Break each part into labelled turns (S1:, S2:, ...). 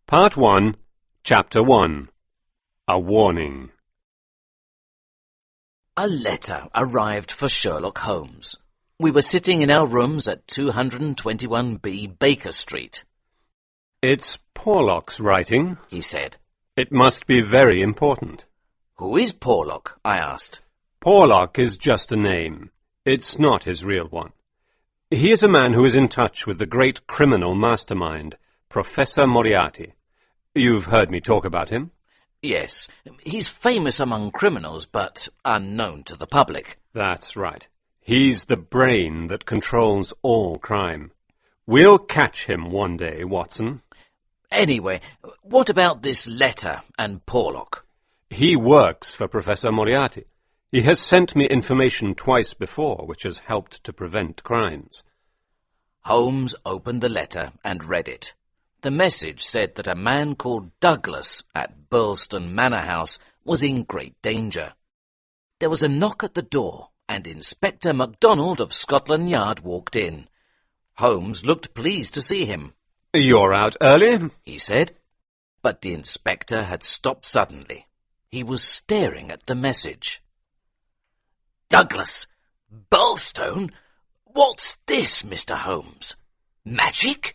S1: Part 1, Chapter 1. A Warning.
S2: A letter arrived for Sherlock Holmes. We were sitting in our rooms at 221B Baker Street.
S1: It's Porlock's writing,
S2: He said.
S1: It must be very important.
S2: Who is Porlock? I asked.
S1: Porlock is just a name. It's not his real one. He is a man who is in touch with the great criminal mastermind, Professor Moriarty. You've heard me talk about him?
S2: Yes, he's famous among criminals, but unknown to the public.
S1: That's right. He's the brain that controls all crime. We'll catch him one day, Watson.
S2: Anyway, what about this letter and Porlock?
S1: He works for Professor Moriarty. He has sent me information twice before, which has helped to prevent crimes.
S2: Holmes opened the letter and read it. The message said that a man called Douglas at Burlston Manor House was in great danger. There was a knock at the door, and Inspector MacDonald of Scotland Yard walked in. Holmes looked pleased to see him.
S1: You're out early,
S2: he said. But the inspector had stopped suddenly. He was staring at the message. Douglas! Burlstone! What's this, Mr. Holmes? Magic?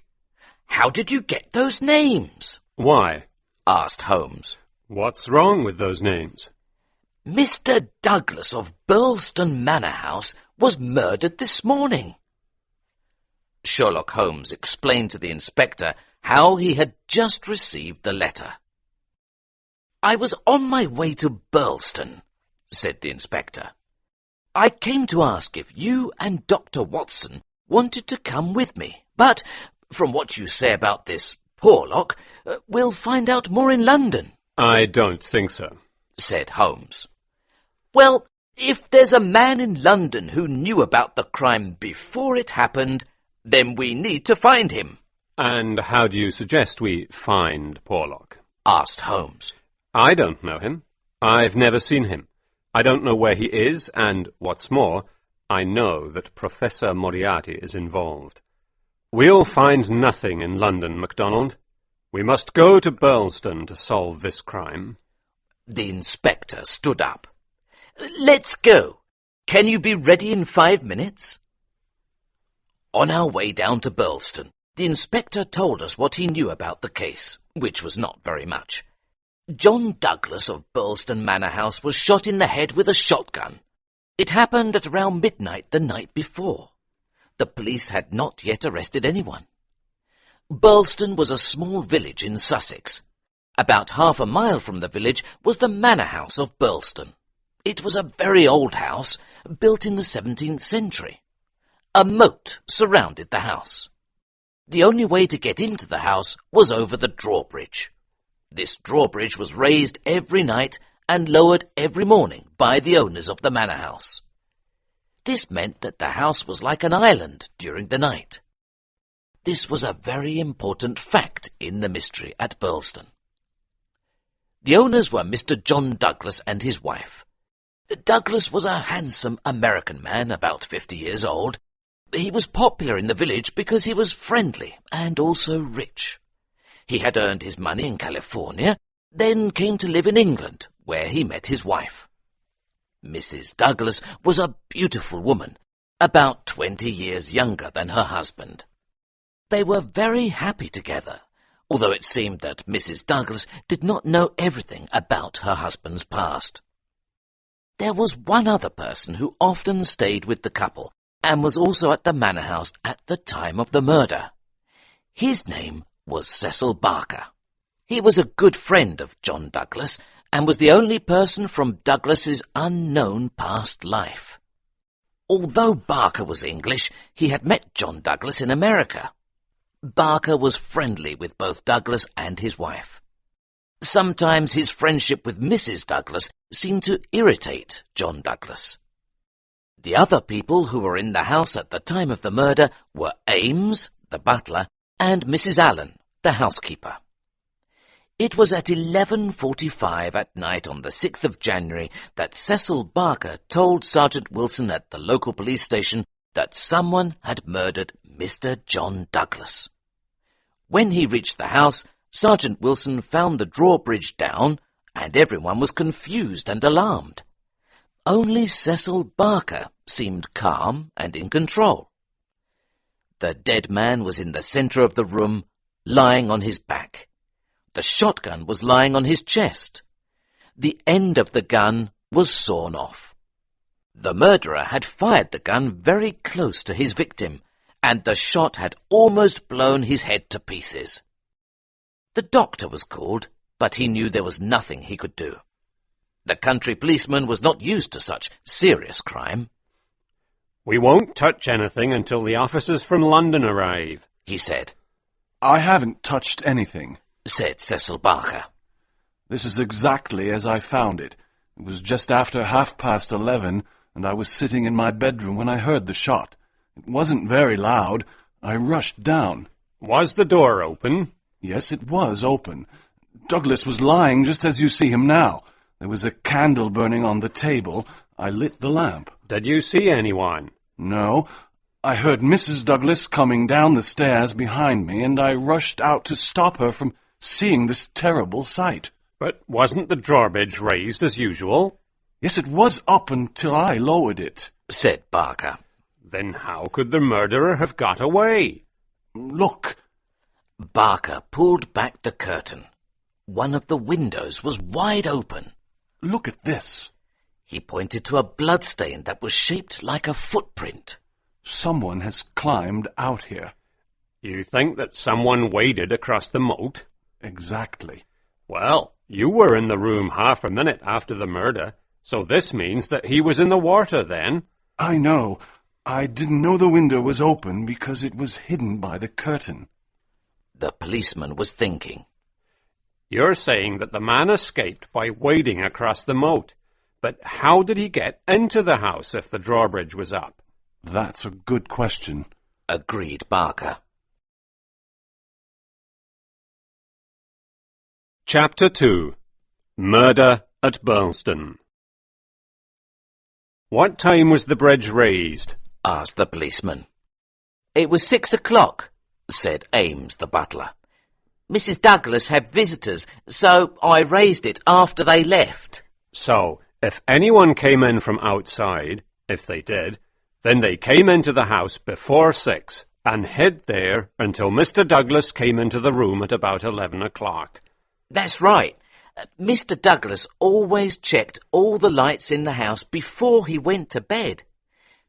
S2: How did you get those names?
S1: Why?
S2: Asked Holmes.
S1: What's wrong with those names?
S2: Mr. Douglas of Burlston Manor House was murdered this morning. Sherlock Holmes explained to the inspector how he had just received the letter. I was on my way to Burlston, said the inspector. I came to ask if you and Dr. Watson wanted to come with me, but from what you say about this Porlock, we'll find out more in London.
S1: I don't think so,
S2: said Holmes. Well, if there's a man in London who knew about the crime before it happened, then we need to find him.
S1: And how do you suggest we find Porlock?
S2: Asked Holmes.
S1: I don't know him. I've never seen him. I don't know where he is, and, what's more, I know that Professor Moriarty is involved. We'll find nothing in London, MacDonald. We must go to Burlston to solve this crime.
S2: The inspector stood up. Let's go. Can you be ready in 5 minutes? On our way down to Burlston, the inspector told us what he knew about the case, which was not very much. John Douglas of Burlston Manor House was shot in the head with a shotgun. It happened at around midnight the night before. The police had not yet arrested anyone. Burlston was a small village in Sussex. About half a mile from the village was the manor house of Burlston. It was a very old house, built in the 17th century. A moat surrounded the house. The only way to get into the house was over the drawbridge. This drawbridge was raised every night and lowered every morning by the owners of the manor house. This meant that the house was like an island during the night. This was a very important fact in the mystery at Burlston. The owners were Mr. John Douglas and his wife. Douglas was a handsome American man, about 50 years old. He was popular in the village because he was friendly and also rich. He had earned his money in California, then came to live in England, where he met his wife. Mrs. Douglas was a beautiful woman, about 20 years younger than her husband. They were very happy together, although it seemed that Mrs. Douglas did not know everything about her husband's past. There was one other person who often stayed with the couple and was also at the manor house at the time of the murder. His name was Cecil Barker. He was a good friend of John Douglas and was the only person from Douglas's unknown past life. Although Barker was English, he had met John Douglas in America. Barker was friendly with both Douglas and his wife. Sometimes his friendship with Mrs. Douglas seemed to irritate John Douglas. The other people who were in the house at the time of the murder were Ames, the butler, and Mrs. Allen, the housekeeper. It was at 11:45 at night on the 6th of January that Cecil Barker told Sergeant Wilson at the local police station that someone had murdered Mr. John Douglas. When he reached the house, Sergeant Wilson found the drawbridge down, and everyone was confused and alarmed. Only Cecil Barker seemed calm and in control. The dead man was in the centre of the room, lying on his back. The shotgun was lying on his chest. The end of the gun was sawn off. The murderer had fired the gun very close to his victim, and the shot had almost blown his head to pieces. The doctor was called, but he knew there was nothing he could do. The country policeman was not used to such serious crime.
S1: "We won't touch anything until the officers from London arrive,"
S2: he said.
S3: "I haven't touched anything,"
S2: said Cecil Barker.
S3: "This is exactly as I found it. It was just after 11:30, and I was sitting in my bedroom when I heard the shot. It wasn't very loud. I rushed down."
S1: "Was the door open?"
S3: "Yes, it was open. Douglas was lying just as you see him now. There was a candle burning on the table. I lit the lamp."
S1: "Did you see anyone?"
S3: "No. I heard Mrs. Douglas coming down the stairs behind me, and I rushed out to stop her from seeing this terrible sight."
S1: "But wasn't the drawbridge raised as usual?"
S3: "Yes, it was up until I lowered it,"
S2: said Barker.
S1: "Then how could the murderer have got away?"
S3: "Look."
S2: Barker pulled back the curtain. One of the windows was wide open.
S3: "Look at this."
S2: He pointed to a bloodstain that was shaped like a footprint.
S3: "Someone has climbed out here."
S1: "You think that someone waded across the moat?"
S3: "Exactly."
S1: "Well, you were in the room half a minute after the murder, so this means that he was in the water then."
S3: "I know. I didn't know the window was open because it was hidden by the curtain."
S2: The policeman was thinking.
S1: "You're saying that the man escaped by wading across the moat. But how did he get into the house if the drawbridge was up?"
S3: "That's a good question,"
S2: agreed Barker.
S1: Chapter 2. Murder at Burlston. "What time was the bridge raised?"
S2: asked the policeman. "It was 6 o'clock, said Ames the butler. "Mrs. Douglas had visitors, so I raised it after they left."
S1: "So, if anyone came in from outside, if they did, then they came into the house before 6 and hid there until Mr. Douglas came into the room at about 11 o'clock.
S2: "That's right. Mr. Douglas always checked all the lights in the house before he went to bed.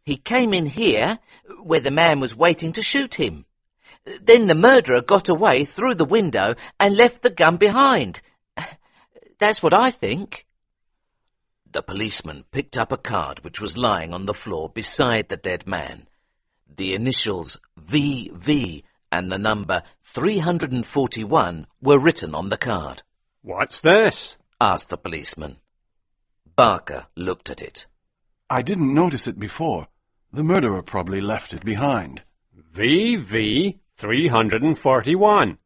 S2: He came in here, where the man was waiting to shoot him. Then the murderer got away through the window and left the gun behind. That's what I think." The policeman picked up a card which was lying on the floor beside the dead man. The initials VV and the number 341 were written on the card.
S1: "What's this?"
S2: asked the policeman. Barker looked at it.
S3: "I didn't notice it before. The murderer probably left it behind."
S1: VV 341.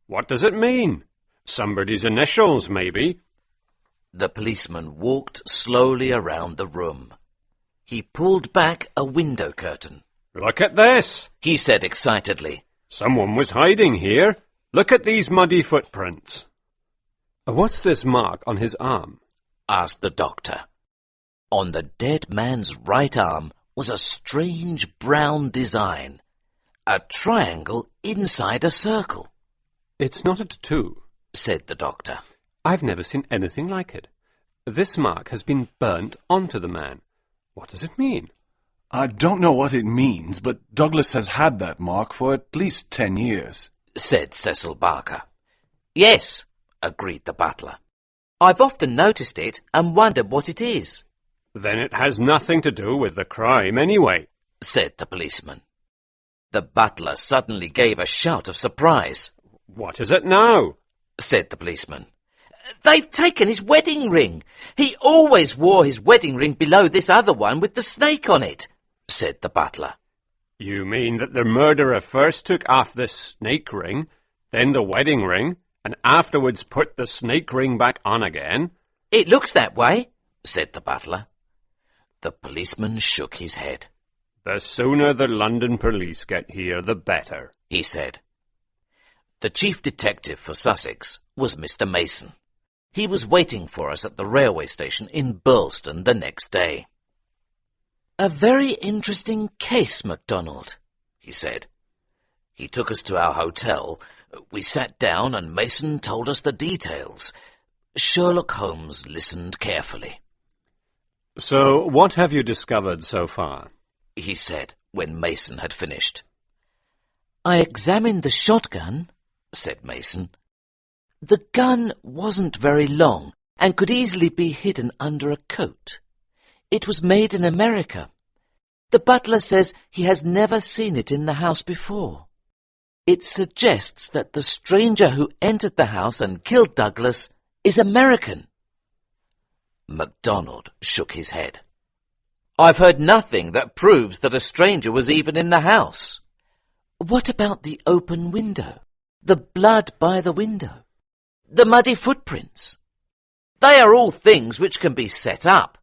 S1: What does it mean? Somebody's initials, maybe.
S2: The policeman walked slowly around the room. He pulled back a window curtain.
S1: "Look at this,"
S2: he said excitedly.
S1: "Someone was hiding here. Look at these muddy footprints." "What's this mark on his arm?"
S2: asked the doctor. On the dead man's right arm was a strange brown design, a triangle inside a circle.
S1: "It's not a tattoo,"
S2: said the doctor.
S1: "I've never seen anything like it. This mark has been burnt onto the man. What does it mean?"
S3: "I don't know what it means, but Douglas has had that mark for at least 10 years,
S2: said Cecil Barker. "Yes," agreed the butler. "I've often noticed it and wondered what it is."
S1: "Then it has nothing to do with the crime anyway,"
S2: said the policeman. The butler suddenly gave a shout of surprise.
S1: "What is it now?"
S2: said the policeman. "They've taken his wedding ring. He always wore his wedding ring below this other one with the snake on it," said the butler.
S1: "You mean that the murderer first took off this snake ring, then the wedding ring, and afterwards put the snake ring back on again?"
S2: "It looks that way," said the butler. The policeman shook his head.
S1: "The sooner the London police get here, the better,"
S2: he said. The chief detective for Sussex was Mr. Mason. He was waiting for us at the railway station in Burleston the next day. "A very interesting case, MacDonald," he said. He took us to our hotel. We sat down and Mason told us the details. Sherlock Holmes listened carefully.
S1: "So, what have you discovered so far?"
S2: he said when Mason had finished. "I examined the shotgun," said Mason. "The gun wasn't very long and could easily be hidden under a coat. It was made in America. The butler says he has never seen it in the house before. It suggests that the stranger who entered the house and killed Douglas is American." MacDonald shook his head. "I've heard nothing that proves that a stranger was even in the house." "What about the open window? The blood by the window? The muddy footprints?" "They are all things which can be set up.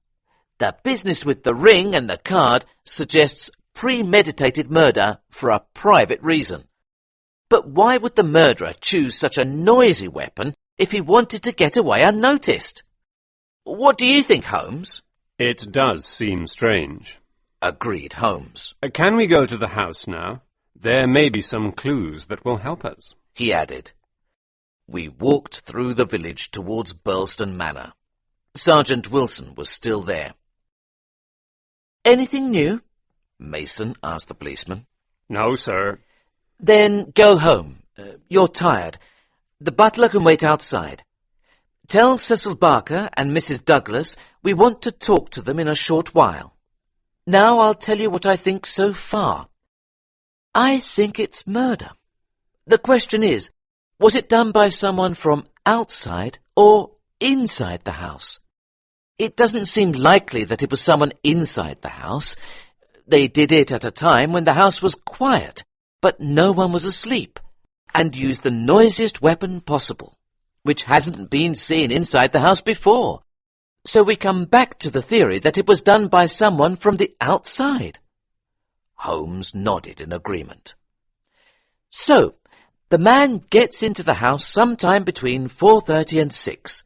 S2: The business with the ring and the card suggests premeditated murder for a private reason. But why would the murderer choose such a noisy weapon if he wanted to get away unnoticed? What do you think, Holmes?"
S1: "It does seem strange,"
S2: agreed Holmes.
S1: "Can we go to the house now? There may be some clues that will help us,"
S2: he added. We walked through the village towards Burleston Manor. Sergeant Wilson was still there. "Anything new?" Mason asked the policeman.
S1: "No, sir."
S2: "Then go home. You're tired. The butler can wait outside. Tell Cecil Barker and Mrs. Douglas we want to talk to them in a short while. Now I'll tell you what I think so far. I think it's murder. The question is, was it done by someone from outside or inside the house? It doesn't seem likely that it was someone inside the house. They did it at a time when the house was quiet, but no one was asleep, and used the noisiest weapon possible, which hasn't been seen inside the house before. So we come back to the theory that it was done by someone from the outside." Holmes nodded in agreement. "So, the man gets into the house sometime between 4:30 and 6.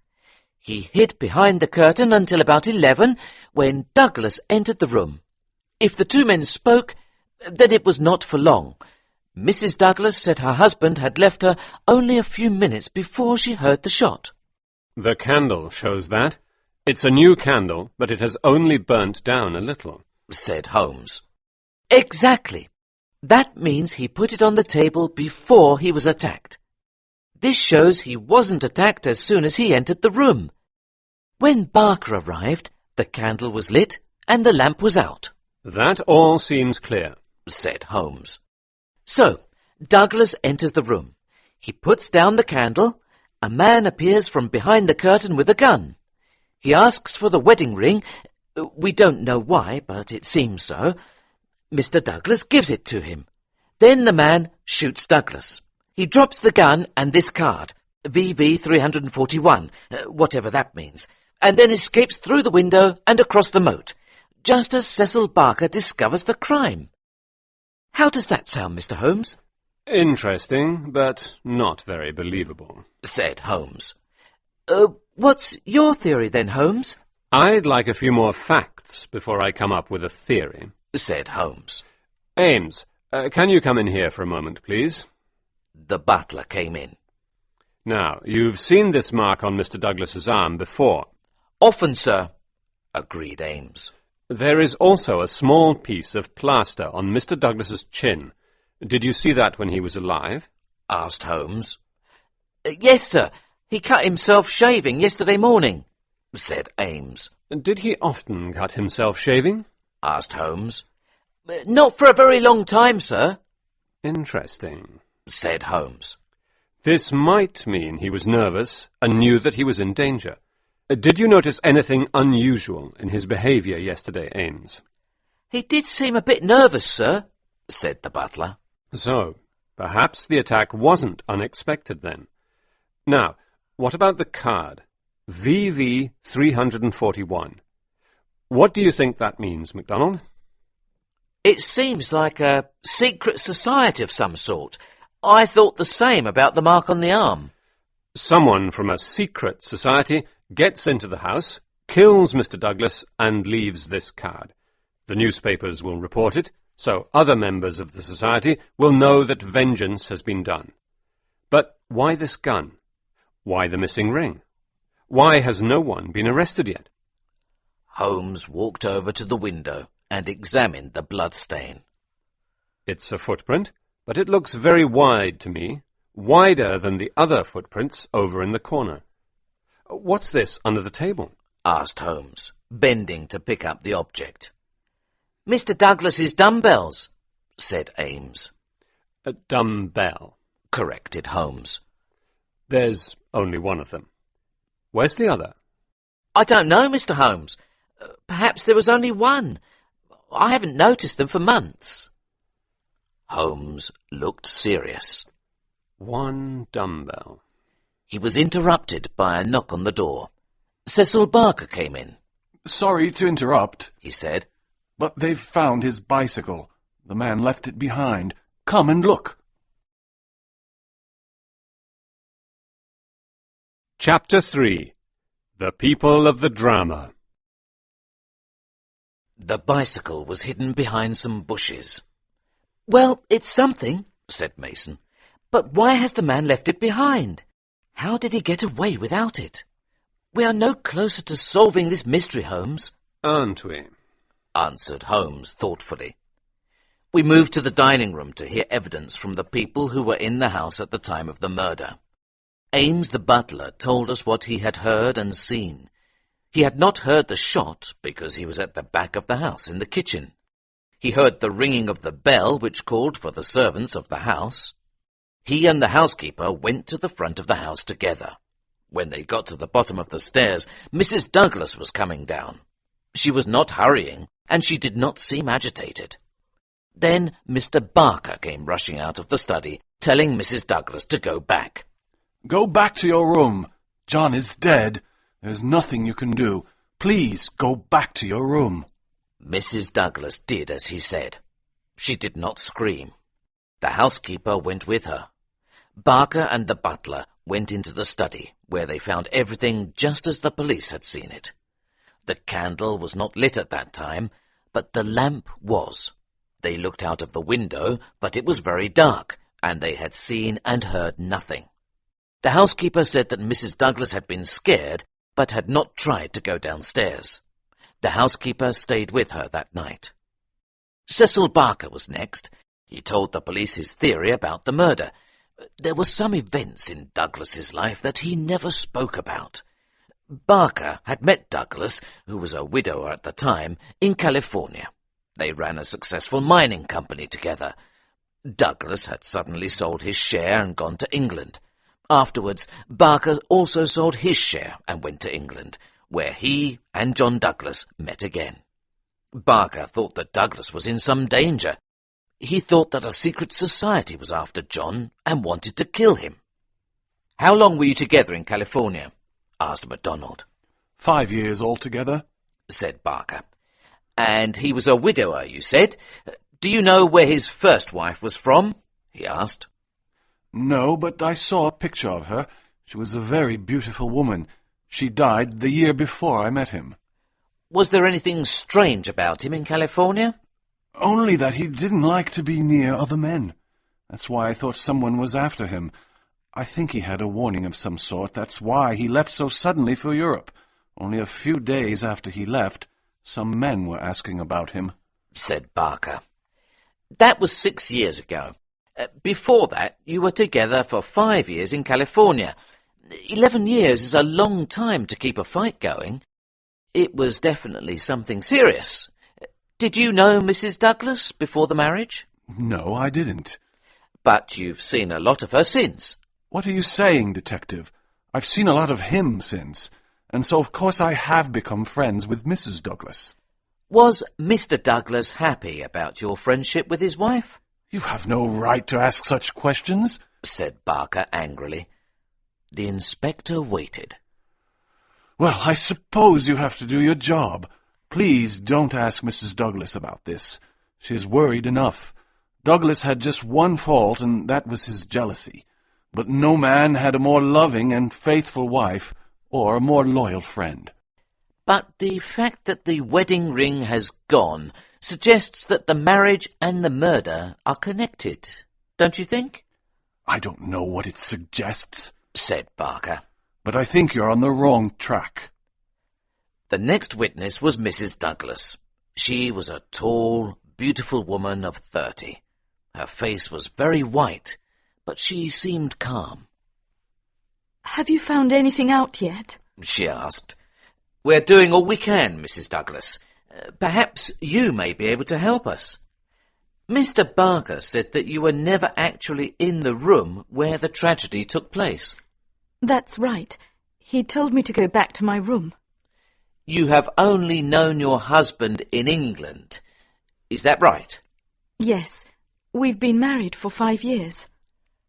S2: He hid behind the curtain until about 11, when Douglas entered the room. If the two men spoke, then it was not for long. Mrs. Douglas said her husband had left her only a few minutes before she heard the shot."
S1: "The candle shows that. It's a new candle, but it has only burnt down a little,"
S2: said Holmes. "Exactly. That means he put it on the table before he was attacked. This shows he wasn't attacked as soon as he entered the room. When Barker arrived, the candle was lit and the lamp was out."
S1: "That all seems clear,"
S2: said Holmes. "So, Douglas enters the room. He puts down the candle. A man appears from behind the curtain with a gun. He asks for the wedding ring. We don't know why, but it seems so. Mr. Douglas gives it to him. Then the man shoots Douglas. He drops the gun and this card, VV 341, whatever that means, and then escapes through the window and across the moat, just as Cecil Barker discovers the crime. How does that sound, Mr. Holmes?"
S1: "Interesting, but not very believable,"
S2: said Holmes. What's your theory then, Holmes?"
S1: "I'd like a few more facts before I come up with a theory,"
S2: said Holmes.
S1: "Ames, can you come in here for a moment, please?"
S2: The butler came in.
S1: "Now, you've seen this mark on Mr. Douglas's arm before."
S2: "Often, sir," agreed Ames.
S1: "There is also a small piece of plaster on Mr. Douglas's chin. Did you see that when he was alive?"
S2: asked Holmes. "Yes, sir. He cut himself shaving yesterday morning," said Ames.
S1: "Did he often cut himself shaving?"
S2: asked Holmes. "Not for a very long time, sir."
S1: "Interesting,"
S2: said Holmes.
S1: "This might mean he was nervous and knew that he was in danger. Did you notice anything unusual in his behaviour yesterday, Ames?"
S2: "He did seem a bit nervous, sir," said the butler.
S1: "So, perhaps the attack wasn't unexpected then. Now, what about the card? VV 341. What do you think that means, MacDonald?"
S2: "It seems like a secret society of some sort. I thought the same about the mark on the arm.
S1: Someone from a secret society gets into the house, kills Mr. Douglas, and leaves this card. The newspapers will report it, so other members of the society will know that vengeance has been done. But why this gun? Why the missing ring? Why has no one been arrested yet?
S2: Holmes walked over to the window and examined the bloodstain.
S1: It's a footprint, but it looks very wide to me, wider than the other footprints over in the corner. What's this under the table?
S2: Asked Holmes, bending to pick up the object. Mr. Douglas's dumbbells, said Ames.
S1: A dumbbell,
S2: corrected Holmes.
S1: There's only one of them. Where's the other?
S2: I don't know, Mr. Holmes. Perhaps there was only one. I haven't noticed them for months. Holmes looked serious.
S1: One dumbbell.
S2: He was interrupted by a knock on the door. Cecil Barker came in.
S3: Sorry to interrupt,
S2: he said,
S3: but they've found his bicycle. The man left it behind. Come and look.
S1: Chapter 3. The People of the Drama.
S2: The bicycle was hidden behind some bushes. Well, it's something, said Mason. But why has the man left it behind? How did he get away without it? We are no closer to solving this mystery, Holmes.
S1: Aren't we?
S2: Answered Holmes thoughtfully. We moved to the dining room to hear evidence from the people who were in the house at the time of the murder. Ames the butler told us what he had heard and seen. He had not heard the shot because he was at the back of the house in the kitchen. He heard the ringing of the bell which called for the servants of the house. He and the housekeeper went to the front of the house together. When they got to the bottom of the stairs, Mrs. Douglas was coming down. She was not hurrying, and she did not seem agitated. Then Mr. Barker came rushing out of the study, telling Mrs. Douglas to go back.
S3: Go back to your room. John is dead. There's nothing you can do. Please go back to your room.
S2: Mrs. Douglas did as he said. She did not scream. The housekeeper went with her. Barker and the butler went into the study, where they found everything just as the police had seen it. The candle was not lit at that time, but the lamp was. They looked out of the window, but it was very dark, and they had seen and heard nothing. The housekeeper said that Mrs. Douglas had been scared, but had not tried to go downstairs. The housekeeper stayed with her that night. Cecil Barker was next. He told the police his theory about the murder. There were some events in Douglas's life that he never spoke about. Barker had met Douglas, who was a widower at the time, in California. They ran a successful mining company together. Douglas had suddenly sold his share and gone to England. Afterwards, Barker also sold his share and went to England, where he and John Douglas met again. Barker thought that Douglas was in some danger. He thought that a secret society was after John and wanted to kill him. How long were you together in California? Asked MacDonald.
S3: 5 years altogether,
S2: said Barker. And he was a widower, you said. Do you know where his first wife was from? He asked.
S3: No, but I saw a picture of her. She was a very beautiful woman. She died the year before I met him.
S2: Was there anything strange about him in California?
S3: Only that he didn't like to be near other men. That's why I thought someone was after him. I think he had a warning of some sort. That's why he left so suddenly for Europe. Only a few days after he left, some men were asking about him,
S2: said Barker. That was 6 years ago. Before that, you were together for 5 years in California. 11 years is a long time to keep a fight going. It was definitely something serious. Did you know Mrs. Douglas before the marriage?
S3: No, I didn't.
S2: But you've seen a lot of her since.
S3: What are you saying, Detective? I've seen a lot of him since, and so of course I have become friends with Mrs. Douglas.
S2: Was Mr. Douglas happy about your friendship with his wife?
S3: You have no right to ask such questions,
S2: said Barker angrily. The inspector waited.
S3: Well, I suppose you have to do your job. Please don't ask Mrs. Douglas about this. She is worried enough. Douglas had just one fault, and that was his jealousy. But no man had a more loving and faithful wife or a more loyal friend.
S2: But the fact that the wedding ring has gone suggests that the marriage and the murder are connected, don't you think?
S3: I don't know what it suggests,
S2: said Barker.
S3: but I think you're on the wrong track.
S2: The next witness was Mrs. Douglas. She was a tall, beautiful woman of 30. Her face was very white, but she seemed calm.
S4: "Have you found anything out yet?"
S2: She asked. "We're doing all we can, Mrs. Douglas. Perhaps you may be able to help us. Mr. Barker said that you were never actually in the room where the tragedy took place."
S4: "That's right. He told me to go back to my room."
S2: "You have only known your husband in England. Is that right?"
S4: "Yes. We've been married for 5 years."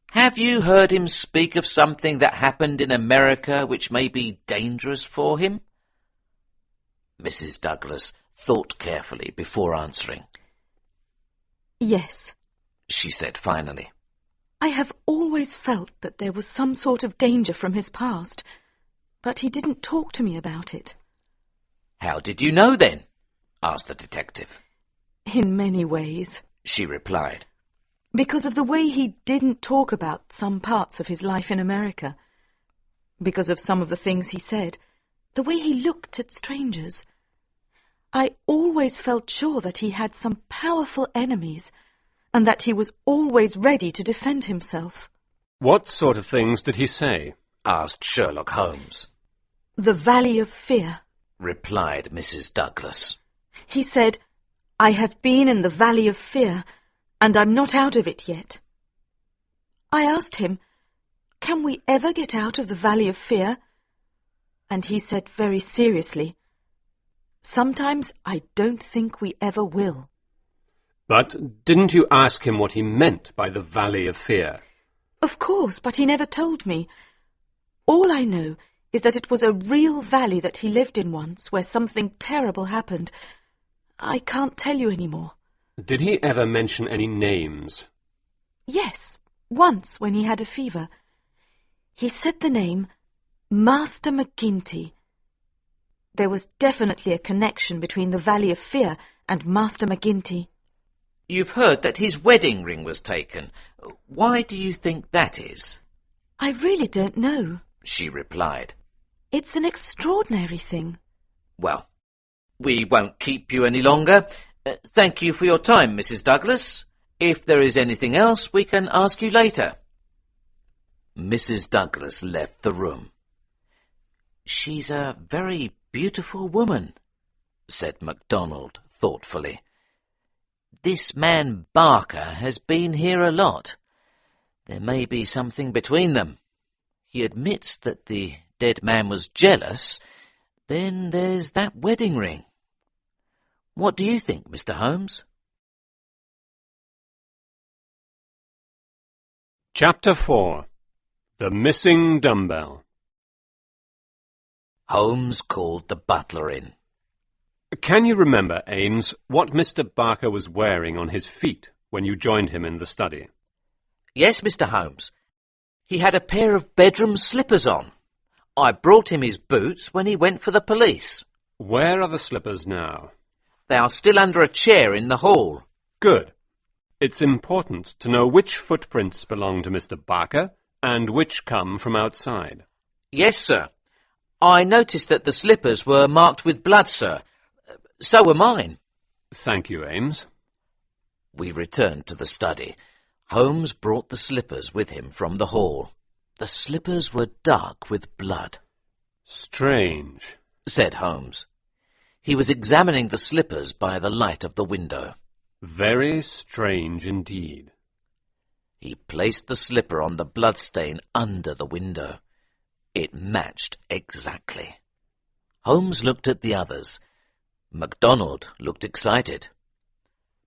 S2: "Have you heard him speak of something that happened in America which may be dangerous for him?" Mrs. Douglas thought carefully before answering.
S4: "Yes,"
S2: she said finally.
S4: "I have always felt that there was some sort of danger from his past, but he didn't talk to me about it."
S2: "How did you know then?" asked the detective.
S4: "In many ways,"
S2: she replied.
S4: "Because of the way he didn't talk about some parts of his life in America. Because of some of the things he said. The way he looked at strangers. I always felt sure that he had some powerful enemies, and that he was always ready to defend himself."
S1: What sort of things did he say?
S2: asked Sherlock Holmes.
S4: "The Valley of Fear,"
S2: replied Mrs. Douglas.
S4: "He said, 'I have been in the Valley of Fear, and I'm not out of it yet.' I asked him, 'Can we ever get out of the Valley of Fear?' And he said very seriously, 'Sometimes I don't think we ever will.'"
S1: But didn't you ask him what he meant by the Valley of Fear?
S4: "Of course, but he never told me. All I know is that it was a real valley that he lived in once, where something terrible happened. I can't tell you any more."
S1: Did he ever mention any names?
S4: "Yes, once when he had a fever. He said the name Master McGinty. There was definitely a connection between the Valley of Fear and Master McGinty."
S2: "You've heard that his wedding ring was taken. Why do you think that is?"
S4: "I really don't know,"
S2: she replied.
S4: "It's an extraordinary thing."
S2: "Well, we won't keep you any longer. Thank you for your time, Mrs. Douglas. If there is anything else, we can ask you later." Mrs. Douglas left the room. "She's a very beautiful woman," said MacDonald thoughtfully. "This man Barker has been here a lot. There may be something between them. He admits that the dead man was jealous. Then there's that wedding ring. What do you think, Mr. Holmes?"
S1: Chapter 4. The Missing Dumbbell.
S2: Holmes called the butler in.
S1: Can you remember, Ames, what Mr. Barker was wearing on his feet when you joined him in the study?
S2: "Yes, Mr. Holmes. He had a pair of bedroom slippers on. I brought him his boots when he went for the police."
S1: Where are the slippers now?
S2: "They are still under a chair in the hall."
S1: Good. It's important to know which footprints belong to Mr. Barker and which come from outside.
S2: "Yes, sir. I noticed that the slippers were marked with blood, sir. So were mine."
S1: Thank you, Ames.
S2: We returned to the study. Holmes brought the slippers with him from the hall. The slippers were dark with blood.
S1: Strange,
S2: said Holmes. He was examining the slippers by the light of the window.
S1: Very strange indeed.
S2: He placed the slipper on the bloodstain under the window. It matched exactly. Holmes looked at the others. MacDonald looked excited.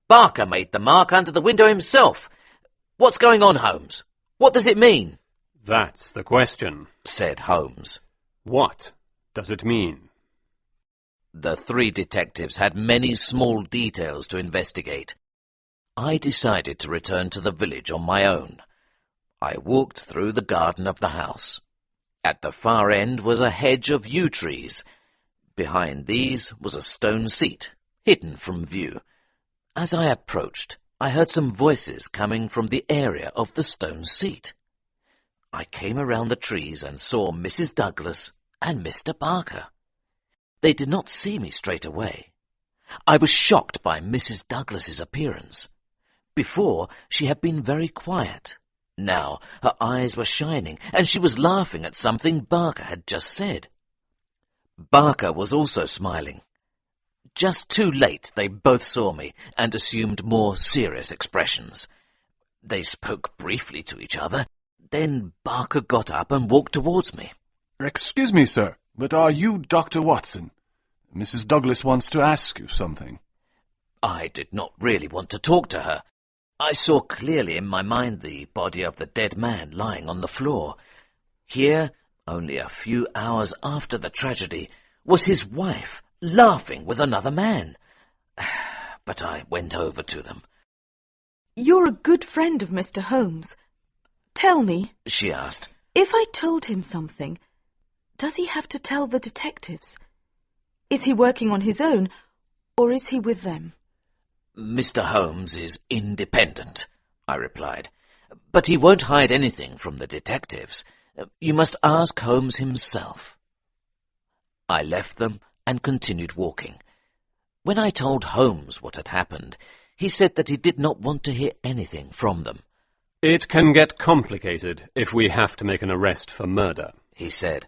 S2: "Barker made the mark under the window himself. What's going on, Holmes? What does it mean?"
S1: That's the question,
S2: said Holmes.
S1: What does it mean?
S2: The three detectives had many small details to investigate. I decided to return to the village on my own. I walked through the garden of the house. At the far end was a hedge of yew trees. Behind these was a stone seat, hidden from view. As I approached, I heard some voices coming from the area of the stone seat. I came around the trees and saw Mrs. Douglas and Mr. Barker. They did not see me straight away. I was shocked by Mrs. Douglas's appearance. Before, she had been very quiet. Now her eyes were shining, and she was laughing at something Barker had just said. Barker was also smiling. Just too late they both saw me and assumed more serious expressions. They spoke briefly to each other. Then Barker got up and walked towards me.
S3: "Excuse me, sir, but are you Dr. Watson? Mrs. Douglas wants to ask you something."
S2: I did not really want to talk to her. I saw clearly in my mind the body of the dead man lying on the floor. Here, only a few hours after the tragedy, was his wife laughing with another man. But I went over to them.
S4: "You're a good friend of Mr. Holmes. Tell me,"
S2: she asked,
S4: "if I told him something, does he have to tell the detectives? Is he working on his own, or is he with them?"
S2: "Mr. Holmes is independent," I replied, "but he won't hide anything from the detectives. You must ask Holmes himself." I left them and continued walking. When I told Holmes what had happened, he said that he did not want to hear anything from them.
S1: It can get complicated if we have to make an arrest for murder,
S2: he said.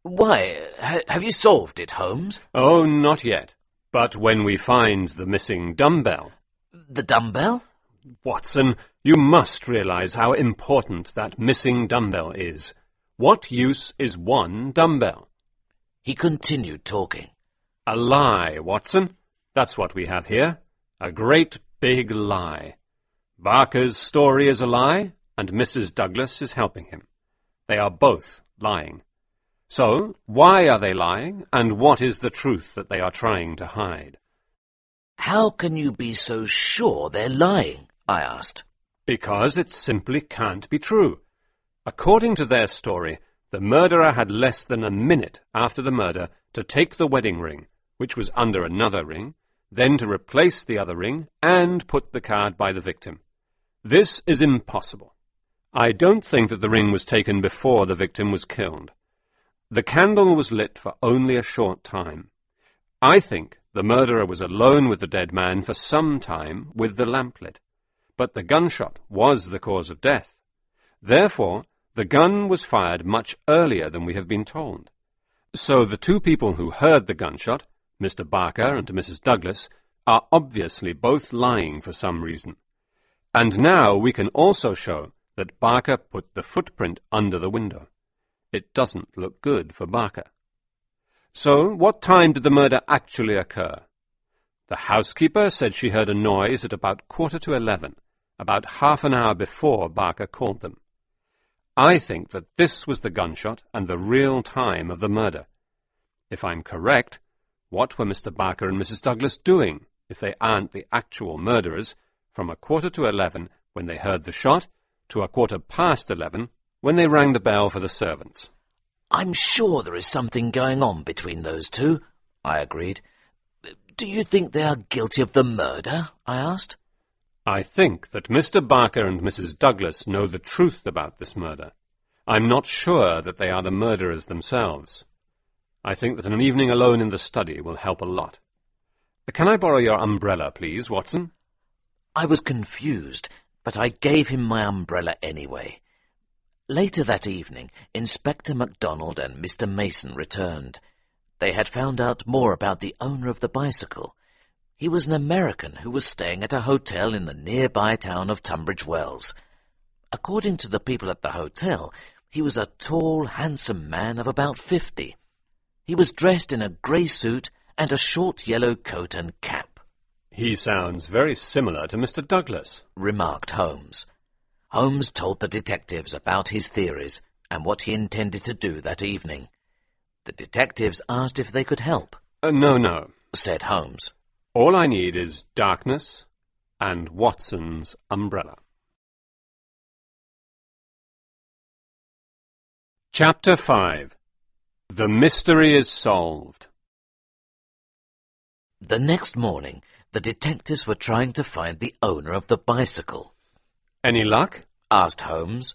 S2: "Why, have you solved it, Holmes?"
S1: Oh, not yet. But when we find the missing dumbbell...
S2: The dumbbell?
S1: Watson, you must realize how important that missing dumbbell is. What use is one dumbbell?
S2: He continued talking.
S1: A lie, Watson. That's what we have here. A great big lie. Barker's story is a lie, and Mrs. Douglas is helping him. They are both lying. So, why are they lying, and what is the truth that they are trying to hide?
S2: "How can you be so sure they're lying?" I asked.
S1: Because it simply can't be true. According to their story, the murderer had less than a minute after the murder to take the wedding ring, which was under another ring, then to replace the other ring and put the card by the victim. This is impossible. I don't think that the ring was taken before the victim was killed. The candle was lit for only a short time. I think the murderer was alone with the dead man for some time with the lamp lit. But the gunshot was the cause of death. Therefore, the gun was fired much earlier than we have been told. So the two people who heard the gunshot, Mr. Barker and Mrs. Douglas, are obviously both lying for some reason. And now we can also show that Barker put the footprint under the window. It doesn't look good for Barker. So, what time did the murder actually occur? The housekeeper said she heard a noise at about 11:15, about half an hour before Barker called them. I think that this was the gunshot and the real time of the murder. If I'm correct, what were Mr. Barker and Mrs. Douglas doing, if they aren't the actual murderers, from 11:15 when they heard the shot to 11:15 when they rang the bell for the servants?
S2: "I'm sure there is something going on between those two," I agreed. "Do you think they are guilty of the murder?" I asked.
S1: I think that Mr. Barker and Mrs. Douglas know the truth about this murder. I'm not sure that they are the murderers themselves. I think that an evening alone in the study will help a lot. Can I borrow your umbrella, please, Watson?
S2: I was confused, but I gave him my umbrella anyway. Later that evening, Inspector MacDonald and Mr. Mason returned. They had found out more about the owner of the bicycle. He was an American who was staying at a hotel in the nearby town of Tunbridge Wells. According to the people at the hotel, he was a tall, handsome man of about 50. He was dressed in a grey suit and a short yellow coat and cap.
S1: "He sounds very similar to Mr. Douglas,"
S2: remarked Holmes. Holmes told the detectives about his theories and what he intended to do that evening. The detectives asked if they could help.
S1: No, said
S2: Holmes.
S1: All I need is darkness, and Watson's umbrella. Chapter 5. The Mystery is Solved.
S2: The next morning, the detectives were trying to find the owner of the bicycle.
S1: Any luck?
S2: Asked Holmes.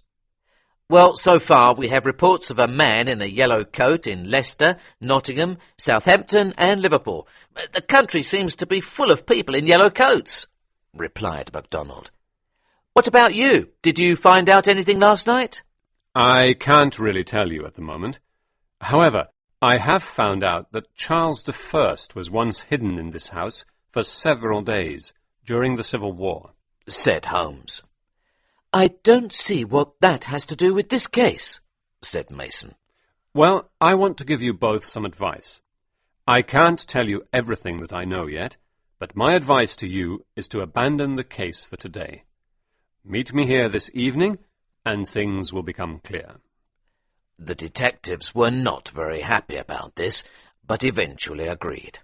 S2: Well, so far we have reports of a man in a yellow coat in Leicester, Nottingham, Southampton and Liverpool. The country seems to be full of people in yellow coats, replied MacDonald. What about you? Did you find out anything last night?
S1: I can't really tell you at the moment. However, I have found out that Charles I was once hidden in this house for several days during the Civil War,
S2: said Holmes. I don't see what that has to do with this case, said Mason.
S1: Well, I want to give you both some advice. I can't tell you everything that I know yet, but my advice to you is to abandon the case for today. Meet me here this evening, and things will become clear.
S2: The detectives were not very happy about this, but eventually agreed.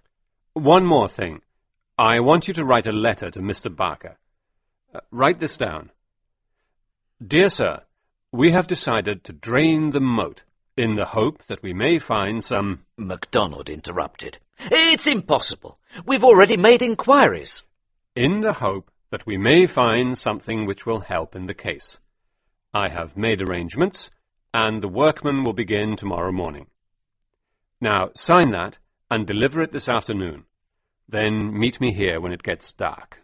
S1: One more thing. I want you to write a letter to Mr. Barker. Write this down. Dear Sir, we have decided to drain the moat in the hope that we may find some...
S2: MacDonald interrupted. It's impossible. We've already made inquiries.
S1: In the hope that we may find something which will help in the case. I have made arrangements, and the workmen will begin tomorrow morning. Now, sign that and deliver it this afternoon. Then meet me here when it gets dark.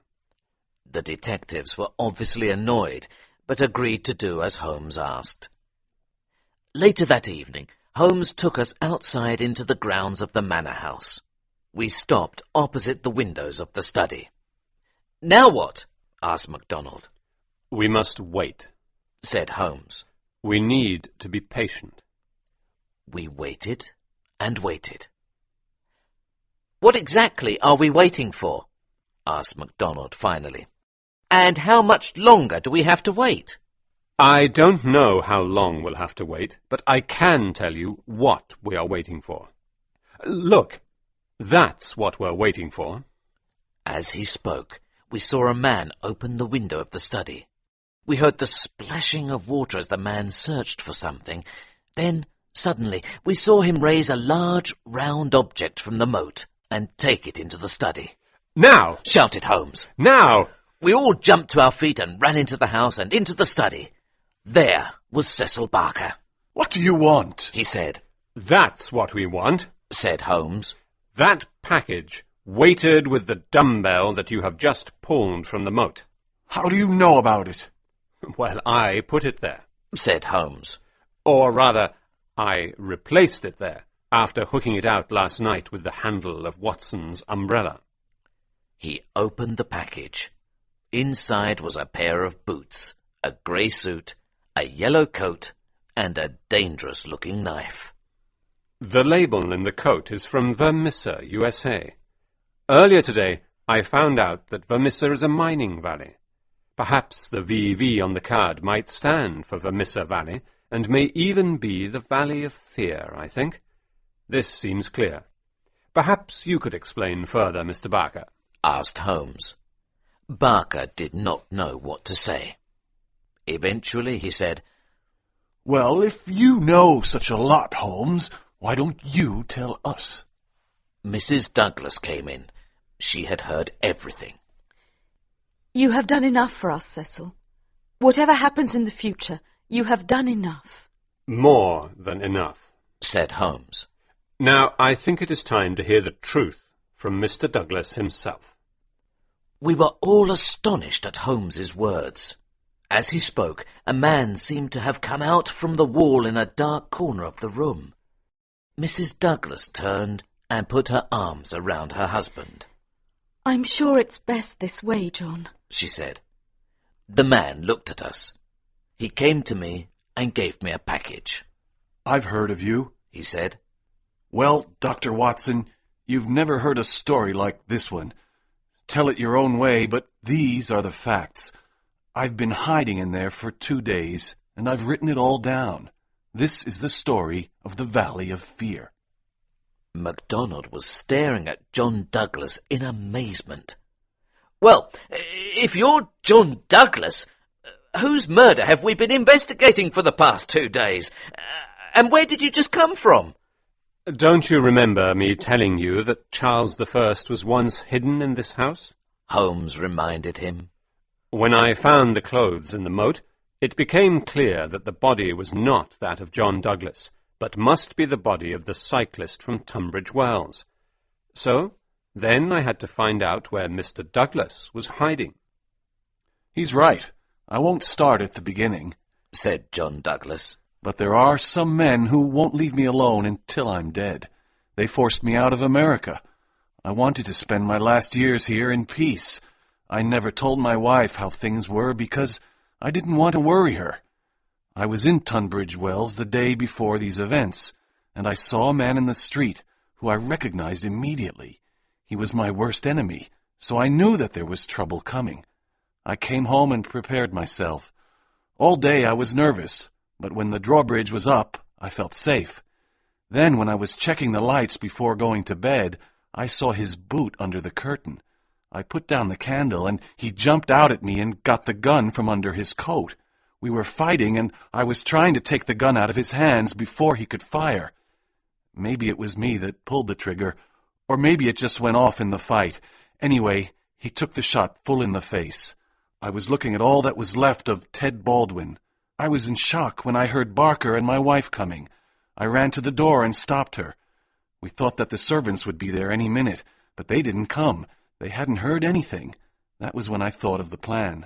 S2: The detectives were obviously annoyed, but agreed to do as Holmes asked. Later that evening, Holmes took us outside into the grounds of the manor house. We stopped opposite the windows of the study. Now what? Asked MacDonald.
S1: We must wait,
S2: said Holmes.
S1: We need to be patient.
S2: We waited and waited. What exactly are we waiting for? Asked MacDonald finally. And how much longer do we have to wait?
S1: I don't know how long we'll have to wait, but I can tell you what we are waiting for. Look, that's what we're waiting for.
S2: As he spoke, we saw a man open the window of the study. We heard the splashing of water as the man searched for something. Then, suddenly, we saw him raise a large, round object from the moat and take it into the study.
S1: Now!
S2: Shouted Holmes.
S1: Now!
S2: We all jumped to our feet and ran into the house and into the study. There was Cecil Barker.
S3: What do you want?
S2: He said.
S1: That's what we want,
S2: said Holmes.
S1: That package, weighted with the dumbbell that you have just pulled from the moat.
S3: How do you know about it?
S1: Well, I put it there,
S2: said Holmes.
S1: Or rather, I replaced it there after hooking it out last night with the handle of Watson's umbrella.
S2: He opened the package. Inside was a pair of boots, a grey suit, a yellow coat, and a dangerous-looking knife.
S1: The label in the coat is from Vermissa, USA. Earlier today, I found out that Vermissa is a mining valley. Perhaps the VV on the card might stand for Vermissa Valley, and may even be the Valley of Fear, I think. This seems clear. Perhaps you could explain further, Mr. Barker,
S2: asked Holmes. Barker did not know what to say. Eventually he said,
S3: Well, if you know such a lot, Holmes, why don't you tell us?
S2: Mrs. Douglas came in. She had heard everything.
S4: You have done enough for us, Cecil. Whatever happens in the future, you have done enough.
S1: More than enough,
S2: said Holmes.
S1: Now I think it is time to hear the truth from Mr. Douglas himself.
S2: We were all astonished at Holmes's words. As he spoke, a man seemed to have come out from the wall in a dark corner of the room. Mrs. Douglas turned and put her arms around her husband.
S4: I'm sure it's best this way, John,
S2: she said. The man looked at us. He came to me and gave me a package.
S3: I've heard of you,
S2: he said.
S3: Well, Dr. Watson, you've never heard a story like this one. Tell it your own way, but these are the facts. I've been hiding in there for 2 days, and I've written it all down. This is the story of the Valley of Fear.
S2: MacDonald was staring at John Douglas in amazement. Well, if you're John Douglas, whose murder have we been investigating for the past 2 days? And where did you just come from?
S1: Don't you remember me telling you that Charles I was once hidden in this house?
S2: Holmes reminded him.
S1: When I found the clothes in the moat, it became clear that the body was not that of John Douglas, but must be the body of the cyclist from Tunbridge Wells. So, then I had to find out where Mr. Douglas was hiding.
S3: He's right. I won't start at the beginning,
S2: said John Douglas.
S3: But there are some men who won't leave me alone until I'm dead. They forced me out of America. I wanted to spend my last years here in peace. I never told my wife how things were because I didn't want to worry her. I was in Tunbridge Wells the day before these events, and I saw a man in the street who I recognized immediately. He was my worst enemy, so I knew that there was trouble coming. I came home and prepared myself. All day I was nervous, but when the drawbridge was up, I felt safe. Then, when I was checking the lights before going to bed, I saw his boot under the curtain. I put down the candle, and he jumped out at me and got the gun from under his coat. We were fighting, and I was trying to take the gun out of his hands before he could fire. Maybe it was me that pulled the trigger, or maybe it just went off in the fight. Anyway, he took the shot full in the face. I was looking at all that was left of Ted Baldwin. I was in shock when I heard Barker and my wife coming. I ran to the door and stopped her. We thought that the servants would be there any minute, but they didn't come. They hadn't heard anything. That was when I thought of the plan.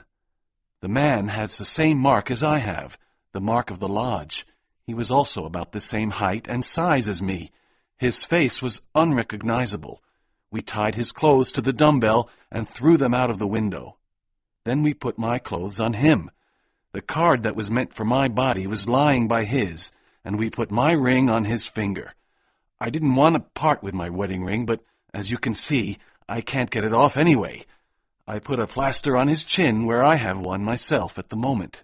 S3: The man has the same mark as I have, the mark of the lodge. He was also about the same height and size as me. His face was unrecognizable. We tied his clothes to the dumbbell and threw them out of the window. Then we put my clothes on him. The card that was meant for my body was lying by his, and we put my ring on his finger. I didn't want to part with my wedding ring, but as you can see, I can't get it off anyway. I put a plaster on his chin where I have one myself at the moment.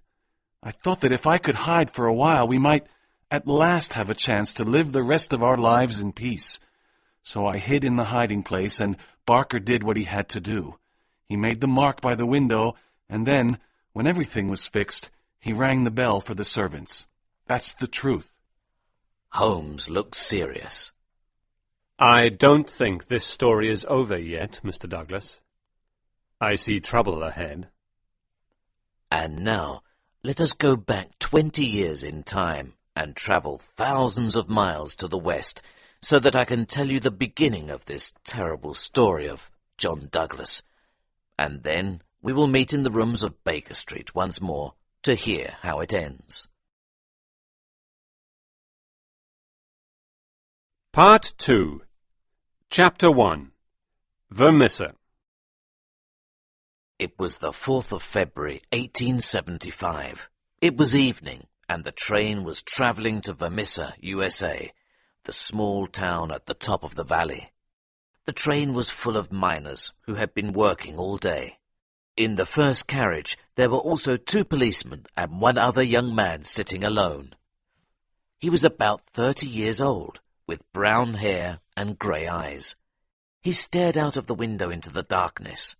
S3: I thought that if I could hide for a while, we might at last have a chance to live the rest of our lives in peace. So I hid in the hiding place, and Barker did what he had to do. He made the mark by the window, and then, when everything was fixed, he rang the bell for the servants. That's the truth.
S2: Holmes looked serious.
S1: I don't think this story is over yet, Mr. Douglas. I see trouble ahead.
S2: And now, let us go back 20 years in time and travel thousands of miles to the west so that I can tell you the beginning of this terrible story of John Douglas. And then we will meet in the rooms of Baker Street once more to hear how it ends.
S1: Part 2. Chapter 1. Vermissa.
S2: It was the 4th of February, 1875. It was evening, and the train was travelling to Vermissa, USA, the small town at the top of the valley. The train was full of miners who had been working all day. In the first carriage there were also 2 policemen and 1 other young man sitting alone. He was about 30 years old, with brown hair and grey eyes. He stared out of the window into the darkness.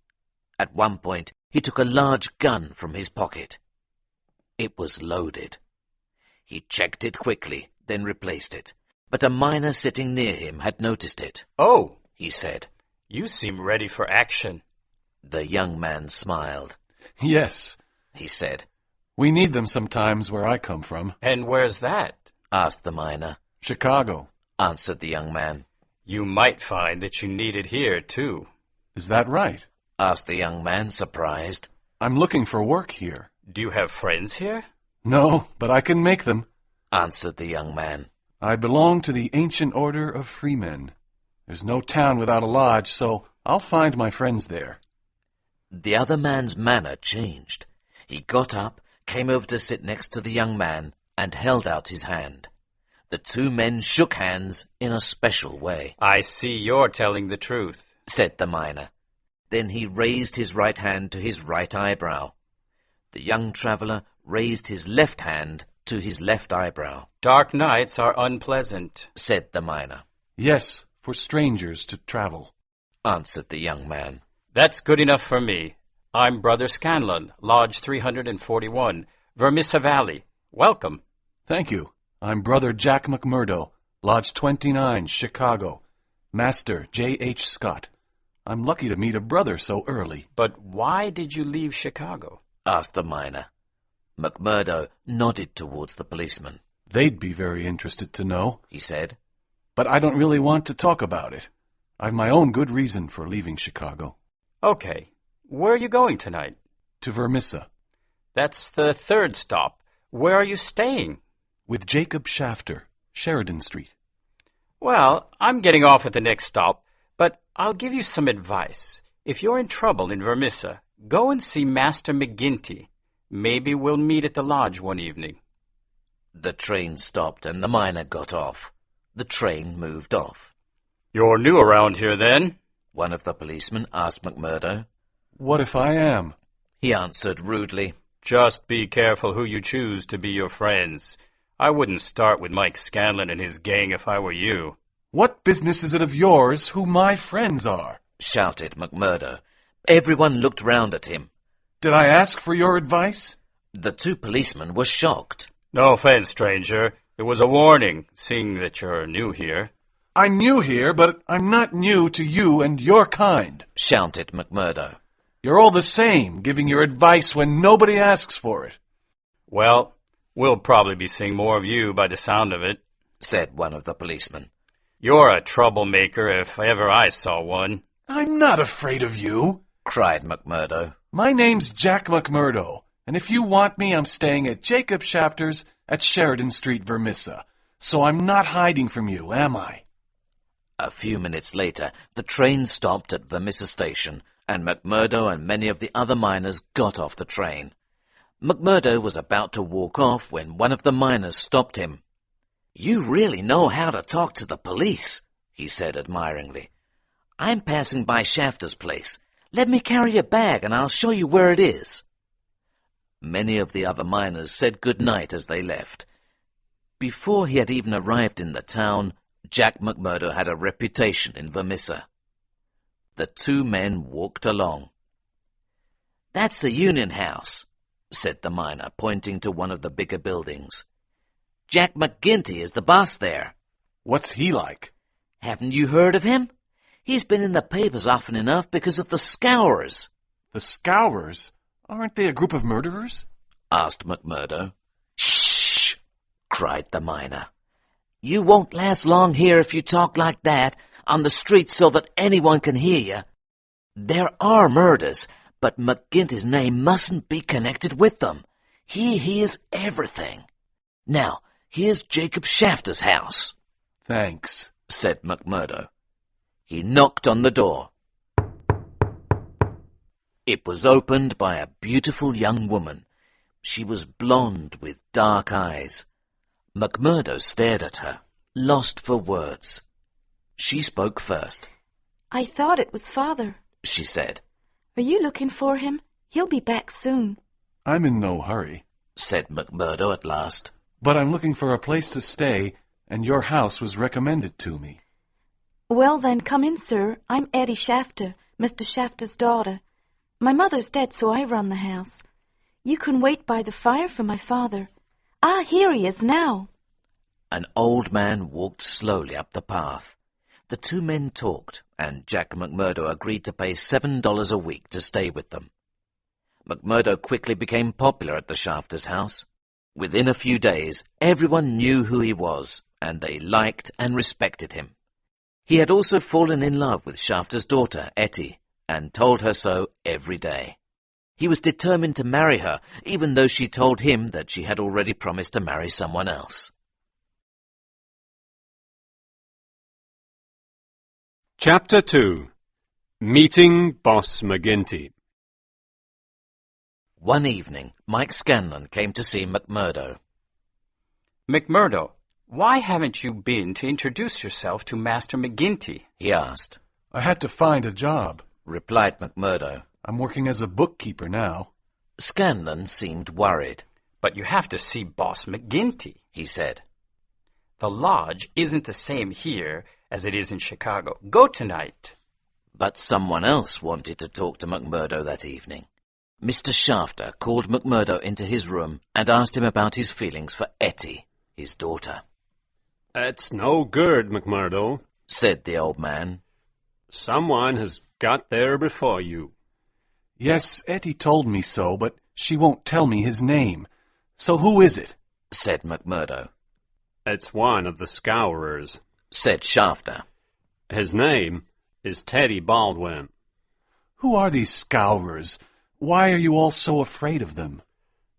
S2: At one point he took a large gun from his pocket. It was loaded. He checked it quickly, then replaced it. But a miner sitting near him had noticed it.
S5: "Oh,"
S2: he said.
S5: "You seem ready for action."
S2: The young man smiled.
S3: Yes,
S2: He said.
S3: we need them sometimes where I come from.
S5: "And where's that?"
S2: Asked the miner.
S3: Chicago.
S2: Answered the young man.
S5: "You might find that you need it here, too."
S3: Is that right?
S2: Asked the young man, surprised.
S3: I'm looking for work here.
S5: "Do you have friends here?"
S3: No, but I can make them.
S2: Answered the young man.
S3: I belong to the Ancient Order of Freemen. There's no town without a lodge, so I'll find my friends there.
S2: The other man's manner changed. He got up, came over to sit next to the young man, and held out his hand. The 2 men shook hands in a special way.
S5: "I see you're telling the truth."
S2: Said the miner. Then he raised his right hand to his right eyebrow. The young traveller raised his left hand to his left eyebrow.
S5: "Dark nights are unpleasant."
S2: Said the miner.
S3: Yes, for strangers to travel.
S2: Answered the young man.
S5: That's good enough for me. I'm Brother Scanlon, Lodge 341, Vermissa Valley. Welcome.
S3: Thank you. I'm Brother Jack McMurdo, Lodge 29, Chicago. Master J.H. Scott. I'm lucky to meet a brother so early.
S5: But why did you leave Chicago?
S2: asked the miner. McMurdo nodded towards the policeman.
S3: They'd be very interested to know,
S2: he said.
S3: but I don't really want to talk about it. I've my own good reason for leaving Chicago.
S5: Okay. Where are you going tonight?
S3: To Vermissa,
S5: That's the third stop. Where are you staying?
S3: with Jacob Shafter, Sheridan Street.
S5: Well, I'm getting off at the next stop, but I'll give you some advice. If you're in trouble in Vermissa, go and see Master McGinty. Maybe we'll meet at the lodge one evening.
S2: The train stopped and the miner got off. The train moved off.
S5: You're new around here, then?
S2: One of the policemen asked McMurdo.
S3: What if I am?
S2: He answered rudely.
S5: Just be careful who you choose to be your friends. I wouldn't start with Mike Scanlon and his gang if I were you.
S3: What business is it of yours who my friends are?
S2: Shouted McMurdo. Everyone looked round at him.
S3: Did I ask for your advice?
S2: The two policemen were shocked.
S5: No offense, stranger. It was a warning, seeing that you're new here.
S3: I'm new here, but I'm not new to you and your kind.
S2: Shouted McMurdo.
S3: You're all the same, giving your advice when nobody asks for it.
S5: Well, we'll probably be seeing more of you by the sound of it,
S2: said one of the policemen.
S5: You're a troublemaker if ever I saw one.
S3: I'm not afraid of you,
S2: cried McMurdo.
S3: My name's Jack McMurdo, and if you want me, I'm staying at Jacob Shafter's at Sheridan Street, Vermissa. So I'm not hiding from you, am I?
S2: A few minutes later, the train stopped at Vermissa Station, and McMurdo and many of the other miners got off the train. McMurdo was about to walk off when one of the miners stopped him. You really know how to talk to the police, he said admiringly. I'm passing by Shafter's place. Let me carry your bag and I'll show you where it is. Many of the other miners said good night as they left. Before he had even arrived in the town, Jack McMurdo had a reputation in Vermissa. The two men walked along. That's the Union House, said the miner, pointing to one of the bigger buildings. Jack McGinty is the boss there.
S3: What's he like?
S2: Haven't you heard of him? He's been in the papers often enough because of the Scourers.
S3: The Scourers? Aren't they a group of murderers?
S2: Asked McMurdo. Shh! Cried the miner. You won't last long here if you talk like that on the street so that anyone can hear you. There are murders, but McGinty's name mustn't be connected with them. He hears everything. Now, here's Jacob Shafter's house,
S3: Thanks,
S2: said McMurdo. He knocked on the door. It was opened by a beautiful young woman. She was blonde with dark eyes. McMurdo stared at her, lost for words. She spoke first.
S4: I thought it was Father,
S2: she said.
S4: Are you looking for him? He'll be back soon.
S3: I'm in no hurry,
S2: said McMurdo at last.
S3: but I'm looking for a place to stay, and your house was recommended to me.
S4: Well then, come in, sir. I'm Eddie Shafter, Mr. Shafter's daughter. My mother's dead, so I run the house. You can wait by the fire for my father. Ah, here he is now.
S2: An old man walked slowly up the path. The two men talked, and Jack McMurdo agreed to pay $7 a week to stay with them. McMurdo quickly became popular at the Shafters' house. Within a few days, everyone knew who he was, and they liked and respected him. He had also fallen in love with Shafter's daughter, Etty, and told her so every day. He was determined to marry her, even though she told him that she had already promised to marry someone else.
S1: Chapter 2. Meeting Boss McGinty.
S2: One evening, Mike Scanlon came to see McMurdo.
S5: McMurdo, why haven't you been to introduce yourself to Master McGinty?
S2: He asked.
S3: I had to find a job,
S2: Replied McMurdo.
S3: I'm working as a bookkeeper now.
S2: Scanlon seemed worried.
S5: But you have to see Boss McGinty,
S2: He said.
S5: The lodge isn't the same here as it is in Chicago. Go tonight.
S2: But someone else wanted to talk to McMurdo that evening. Mr. Shafter called McMurdo into his room and asked him about his feelings for Etty, his daughter.
S1: "It's no good, McMurdo,"
S2: said the old man.
S1: "Someone has got there before you."
S3: Yes, Etty told me so, but she won't tell me his name. So who is it?
S2: Said McMurdo.
S1: "It's one of the Scourers,"
S2: said Shafter.
S1: "His name is Teddy Baldwin."
S3: Who are these Scourers? Why are you all so afraid of them?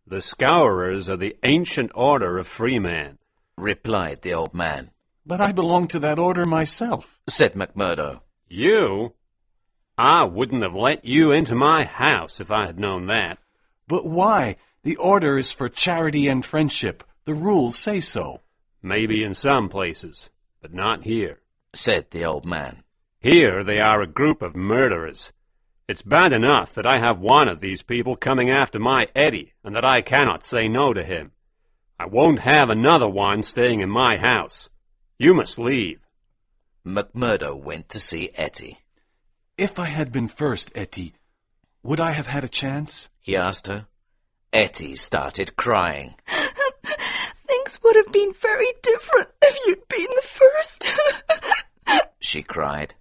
S1: "The Scourers are the ancient order of freemen,"
S2: replied the old man.
S3: But I belong to that order myself,
S2: said McMurdo.
S1: "You? I wouldn't have let you into my house if I had known that."
S3: But why? The order is for charity and friendship. The rules say so.
S1: "Maybe in some places, but not here.
S2: Said the old man.
S1: Here they are a group of murderers. It's bad enough that I have one of these people coming after my Eddie, and that I cannot say no to him. I won't have another one staying in my house. You must leave."
S2: McMurdo went to see Etty.
S3: If I had been first, Etty, would I have had a chance?
S2: He asked her. Etty started crying.
S4: Things would have been very different if you'd been the first.
S2: She cried.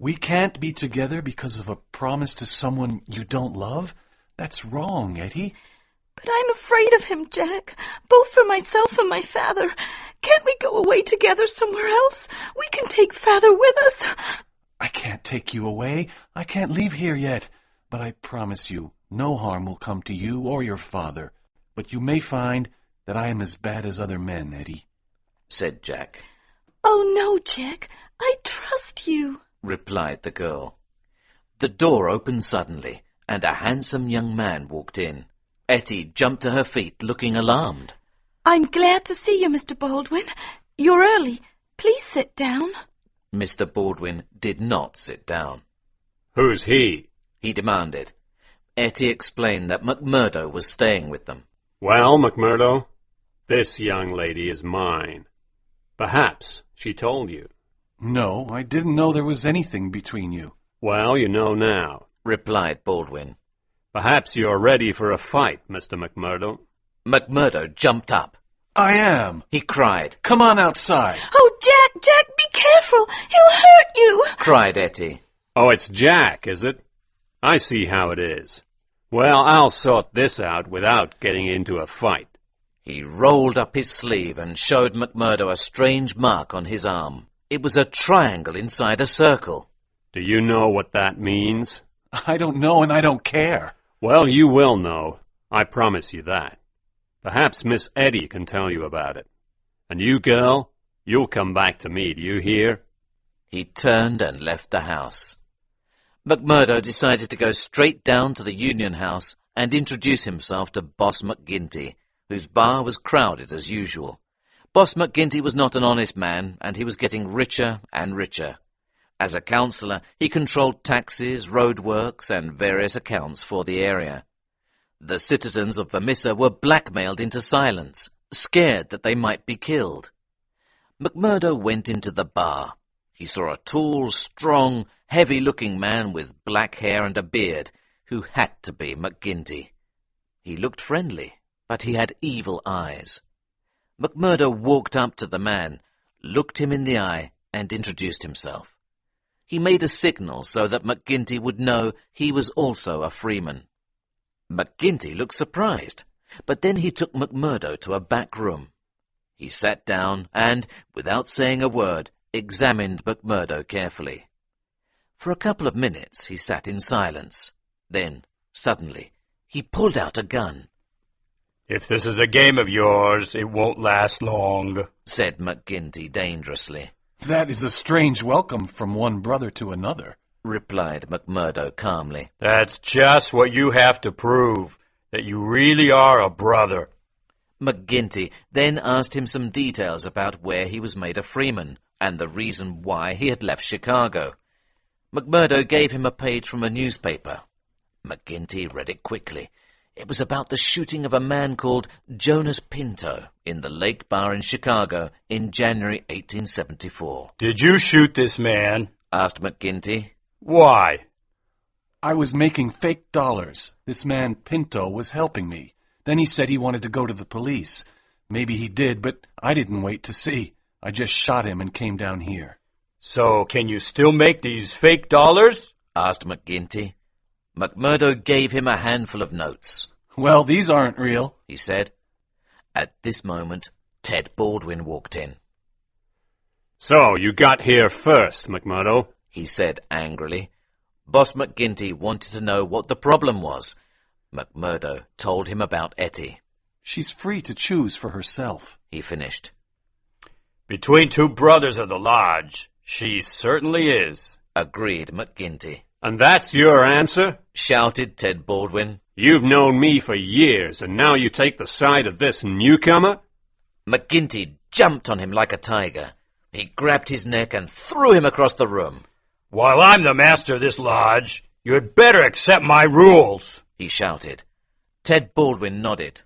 S3: We can't be together because of a promise to someone you don't love? That's wrong, Etty.
S4: But I'm afraid of him, Jack, both for myself and my father. Can't we go away together somewhere else? We can take father with us.
S3: I can't take you away. I can't leave here yet. But I promise you, no harm will come to you or your father. But you may find that I am as bad as other men, Etty,
S2: said Jack.
S4: Oh, no, Jack. I trust you,
S2: replied the girl. The door opened suddenly, and a handsome young man walked in. Etty jumped to her feet, looking alarmed.
S4: I'm glad to see you, Mr. Baldwin. You're early. Please sit down.
S2: Mr. Baldwin did not sit down.
S1: "Who's he?"
S2: he demanded. Etty explained that McMurdo was staying with them.
S1: "Well, McMurdo, this young lady is mine. Perhaps she told you."
S3: No, I didn't know there was anything between you.
S1: "Well, you know now,"
S2: replied Baldwin.
S1: "Perhaps you're ready for a fight, Mr. McMurdo."
S2: McMurdo jumped up.
S3: I am,
S2: he cried.
S3: Come on outside.
S4: Oh, Jack, be careful. He'll hurt you,
S2: cried Etty.
S1: "Oh, it's Jack, is it? I see how it is. Well, I'll sort this out without getting into a fight."
S2: He rolled up his sleeve and showed McMurdo a strange mark on his arm. It was a triangle inside a circle.
S1: "Do you know what that means?"
S3: I don't know and I don't care.
S1: "Well, you will know. I promise you that. Perhaps Miss Etty can tell you about it. And you, girl, you'll come back to me, do you hear?"
S2: He turned and left the house. McMurdo decided to go straight down to the Union House and introduce himself to Boss McGinty, whose bar was crowded as usual. Boss McGinty was not an honest man, and he was getting richer and richer. As a councillor, he controlled taxes, roadworks, and various accounts for the area. The citizens of Vermissa were blackmailed into silence, scared that they might be killed. McMurdo went into the bar. He saw a tall, strong, heavy-looking man with black hair and a beard, who had to be McGinty. He looked friendly, but he had evil eyes. McMurdo walked up to the man, looked him in the eye, and introduced himself. He made a signal so that McGinty would know he was also a freeman. McGinty looked surprised, but then he took McMurdo to a back room. He sat down and, without saying a word, examined McMurdo carefully. For a couple of minutes he sat in silence. Then, suddenly, he pulled out a gun.
S5: "If this is a game of yours, it won't last long,"
S2: said McGinty dangerously.
S3: That is a strange welcome from one brother to another,
S2: replied McMurdo calmly.
S5: "That's just what you have to prove, that you really are a brother."
S2: McGinty then asked him some details about where he was made a freeman and the reason why he had left Chicago. McMurdo gave him a page from a newspaper. McGinty read it quickly. It was about the shooting of a man called Jonas Pinto in the Lake Bar in Chicago in January 1874.
S5: "Did you shoot this man?"
S2: asked McGinty.
S5: Why?
S3: I was making fake dollars. This man Pinto was helping me. Then he said he wanted to go to the police. Maybe he did, but I didn't wait to see. I just shot him and came down here.
S5: So can you still make these fake dollars?
S2: Asked McGinty. McMurdo gave him a handful of notes.
S3: Well, these aren't real,
S2: he said. At this moment, Ted Baldwin walked in.
S1: So, you got here first, McMurdo,
S2: he said angrily. Boss McGinty wanted to know what the problem was. McMurdo told him about Etty.
S3: She's free to choose for herself,
S2: he finished.
S5: Between two brothers of the lodge, she certainly is,
S2: agreed McGinty.
S1: And that's your answer?
S2: Shouted Ted Baldwin.
S1: You've known me for years, and now you take the side of this newcomer?
S2: McGinty jumped on him like a tiger. He grabbed his neck and threw him across the room.
S5: While I'm the master of this lodge, you'd better accept my rules,
S2: he shouted. Ted Baldwin nodded.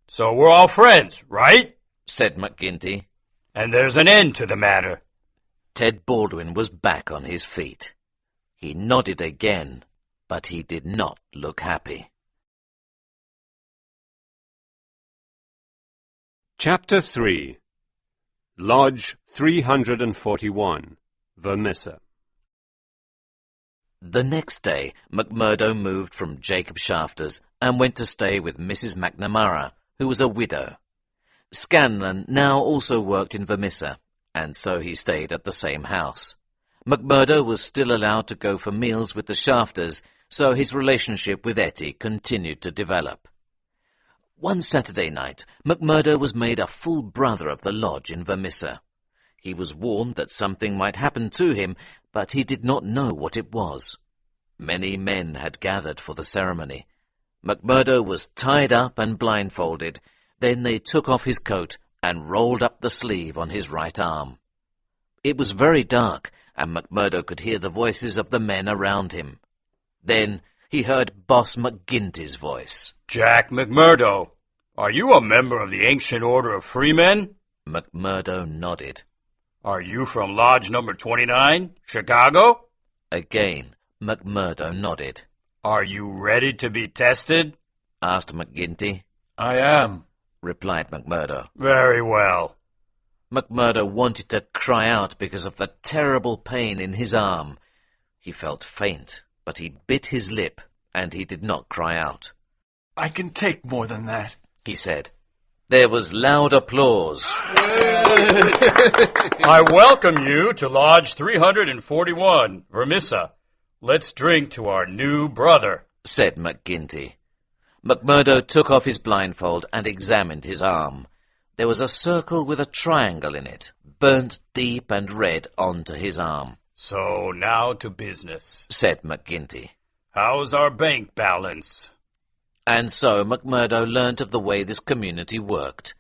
S5: So we're all friends, right?
S2: Said McGinty.
S5: And there's an end to the matter.
S2: Ted Baldwin was back on his feet. He nodded again, but he did not look happy.
S1: Chapter 3 Lodge 341, Vermissa.
S2: The next day, McMurdo moved from Jacob Shafter's and went to stay with Mrs. McNamara, who was a widow. Scanlon now also worked in Vermissa, and so he stayed at the same house. McMurdo was still allowed to go for meals with the Shafters, so his relationship with Etty continued to develop. One Saturday night, McMurdo was made a full brother of the lodge in Vermissa. He was warned that something might happen to him, but he did not know what it was. Many men had gathered for the ceremony. McMurdo was tied up and blindfolded. Then they took off his coat and rolled up the sleeve on his right arm. It was very dark, and McMurdo could hear the voices of the men around him. Then he heard Boss McGinty's voice.
S5: Jack McMurdo, are you a member of the Ancient Order of Freemen?
S2: McMurdo nodded.
S5: Are you from Lodge number 29, Chicago?
S2: Again, McMurdo nodded.
S5: Are you ready to be tested?
S2: Asked McGinty.
S3: I am,
S2: replied McMurdo.
S5: Very well.
S2: McMurdo wanted to cry out because of the terrible pain in his arm. He felt faint, but he bit his lip, and he did not cry out.
S3: I can take more than that,
S2: he said. There was loud applause.
S5: I welcome you to Lodge 341, Vermissa. Let's drink to our new brother,
S2: said McGinty. McMurdo took off his blindfold and examined his arm. There was a circle with a triangle in it, burnt deep and red onto his arm.
S5: So now to business,
S2: said McGinty.
S5: How's our bank balance?
S2: And so McMurdo learnt of the way this community worked.